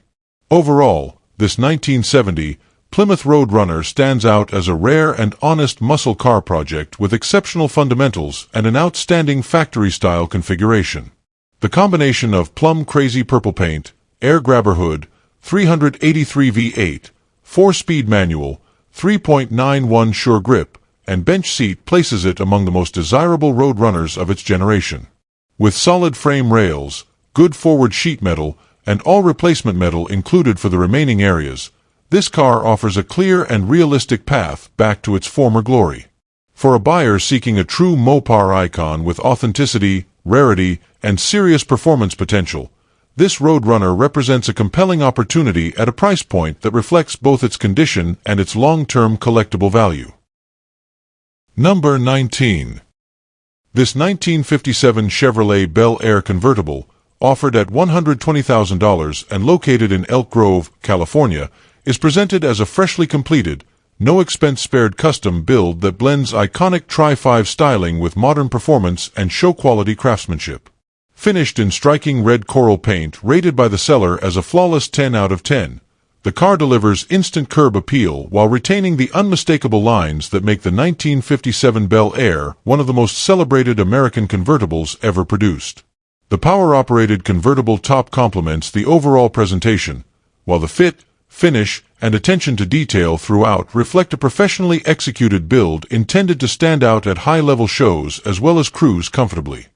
Overall, this 1970 Plymouth Roadrunner stands out as a rare and honest muscle car project with exceptional fundamentals and an outstanding factory-style configuration. The combination of plum-crazy purple paint, air-grabber hood, 383 V8, 4-speed manual, 3.91 sure grip, and bench seat places it among the most desirable Roadrunners of its generation. With solid frame rails, good forward sheet metal, and all replacement metal included for the remaining areas, this car offers a clear and realistic path back to its former glory. For a buyer seeking a true Mopar icon with authenticity, rarity, and serious performance potential, this Roadrunner represents a compelling opportunity at a price point that reflects both its condition and its long-term collectible value. Number 19. This 1957 Chevrolet Bel Air convertible, offered at $120,000 and located in Elk Grove, California, is presented as a freshly completed, no-expense-spared custom build that blends iconic Tri-5 styling with modern performance and show-quality craftsmanship. Finished in striking red coral paint rated by the seller as a flawless 10 out of 10, the car delivers instant curb appeal while retaining the unmistakable lines that make the 1957 Bel Air one of the most celebrated American convertibles ever produced. The power-operated convertible top complements the overall presentation, while the fit, finish, and attention to detail throughout reflect a professionally executed build intended to stand out at high-level shows as well as cruise comfortably.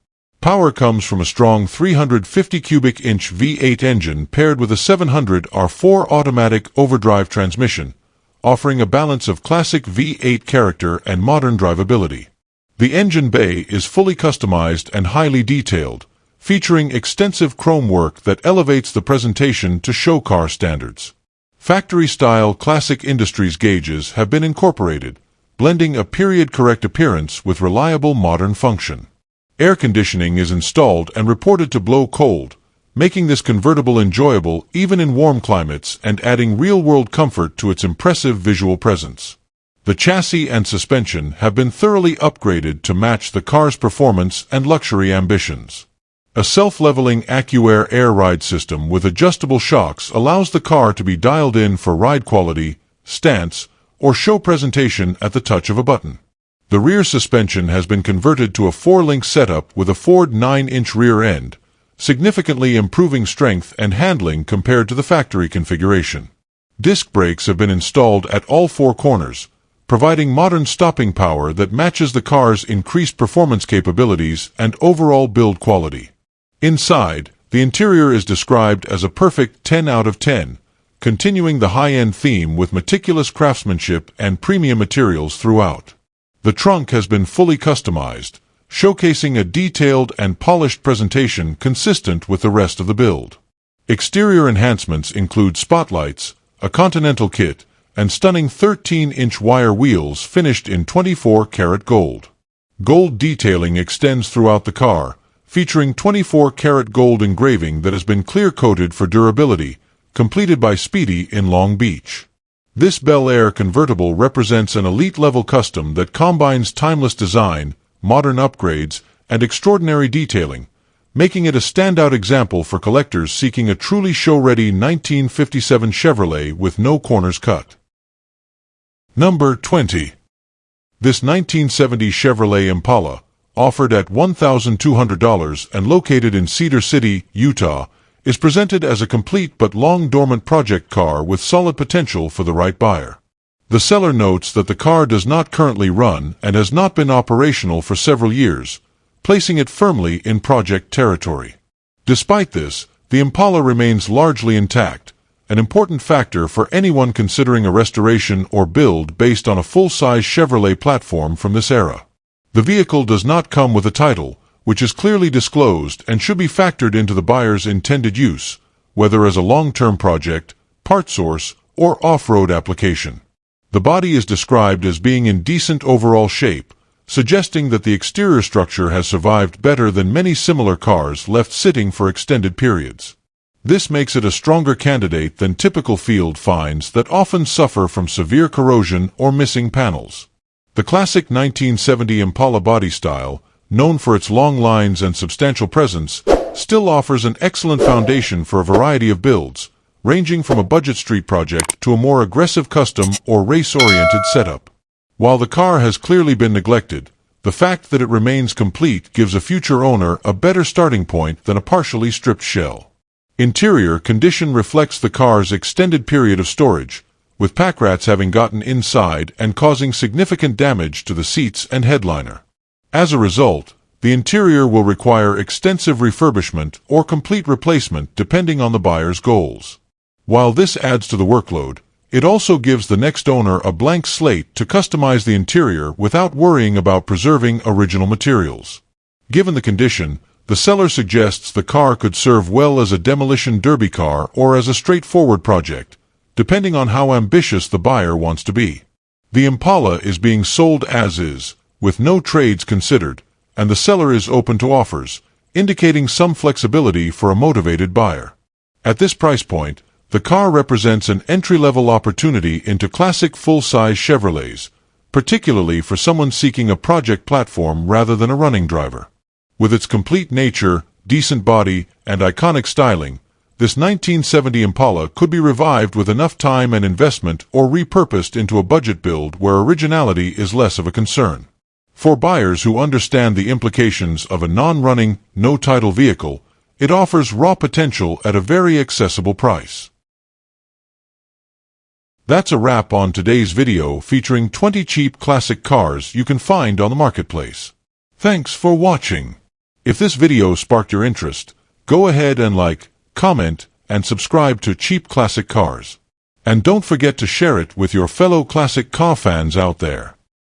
Power comes from a strong 350 cubic inch V8 engine paired with a 700 R4 automatic overdrive transmission, offering a balance of classic V8 character and modern drivability. The engine bay is fully customized and highly detailed, featuring extensive chrome work that elevates the presentation to show car standards. Factory-style Classic Industries gauges have been incorporated, blending a period-correct appearance with reliable modern function. Air conditioning is installed and reported to blow cold, making this convertible enjoyable even in warm climates and adding real-world comfort to its impressive visual presence. The chassis and suspension have been thoroughly upgraded to match the car's performance and luxury ambitions. A self-leveling AccuAir air ride system with adjustable shocks allows the car to be dialed in for ride quality, stance, or show presentation at the touch of a button. The rear suspension has been converted to a 4-link setup with a Ford 9-inch rear end, significantly improving strength and handling compared to the factory configuration. Disc brakes have been installed at all 4 corners, providing modern stopping power that matches the car's increased performance capabilities and overall build quality. Inside, the interior is described as a perfect 10 out of 10, continuing the high-end theme with meticulous craftsmanship and premium materials throughout. The trunk has been fully customized, showcasing a detailed and polished presentation consistent with the rest of the build. Exterior enhancements include spotlights, a Continental kit, and stunning 13-inch wire wheels finished in 24-karat gold. Gold detailing extends throughout the car, featuring 24-karat gold engraving that has been clear-coated for durability, completed by Speedy in Long Beach. This Bel Air convertible represents an elite-level custom that combines timeless design, modern upgrades, and extraordinary detailing, making it a standout example for collectors seeking a truly show-ready 1957 Chevrolet with no corners cut. Number 20. This 1970 Chevrolet Impala, offered at $1,200 and located in Cedar City, Utah, is presented as a complete but long-dormant project car with solid potential for the right buyer. The seller notes that the car does not currently run and has not been operational for several years, placing it firmly in project territory. Despite this, the Impala remains largely intact, an important factor for anyone considering a restoration or build based on a full-size Chevrolet platform from this era. The vehicle does not come with a title, which is clearly disclosed and should be factored into the buyer's intended use, whether as a long-term project, part source, or off-road application. The body is described as being in decent overall shape, suggesting that the exterior structure has survived better than many similar cars left sitting for extended periods. This makes it a stronger candidate than typical field finds that often suffer from severe corrosion or missing panels. The classic 1970 Impala body style, known for its long lines and substantial presence, still offers an excellent foundation for a variety of builds, ranging from a budget street project to a more aggressive custom or race-oriented setup. While the car has clearly been neglected, the fact that it remains complete gives a future owner a better starting point than a partially stripped shell. Interior condition reflects the car's extended period of storage, with pack rats having gotten inside and causing significant damage to the seats and headliner. As a result, the interior will require extensive refurbishment or complete replacement depending on the buyer's goals. While this adds to the workload, it also gives the next owner a blank slate to customize the interior without worrying about preserving original materials. Given the condition, the seller suggests the car could serve well as a demolition derby car or as a straightforward project, depending on how ambitious the buyer wants to be. The Impala is being sold as is, with no trades considered, and the seller is open to offers, indicating some flexibility for a motivated buyer. At this price point, the car represents an entry-level opportunity into classic full-size Chevrolets, particularly for someone seeking a project platform rather than a running driver. With its complete nature, decent body, and iconic styling, this 1970 Impala could be revived with enough time and investment or repurposed into a budget build where originality is less of a concern. For buyers who understand the implications of a non-running, no-title vehicle, it offers raw potential at a very accessible price. That's a wrap on today's video featuring 20 cheap classic cars you can find on the marketplace. Thanks for watching. If this video sparked your interest, go ahead and like, comment, and subscribe to Cheap Classic Cars. And don't forget to share it with your fellow classic car fans out there.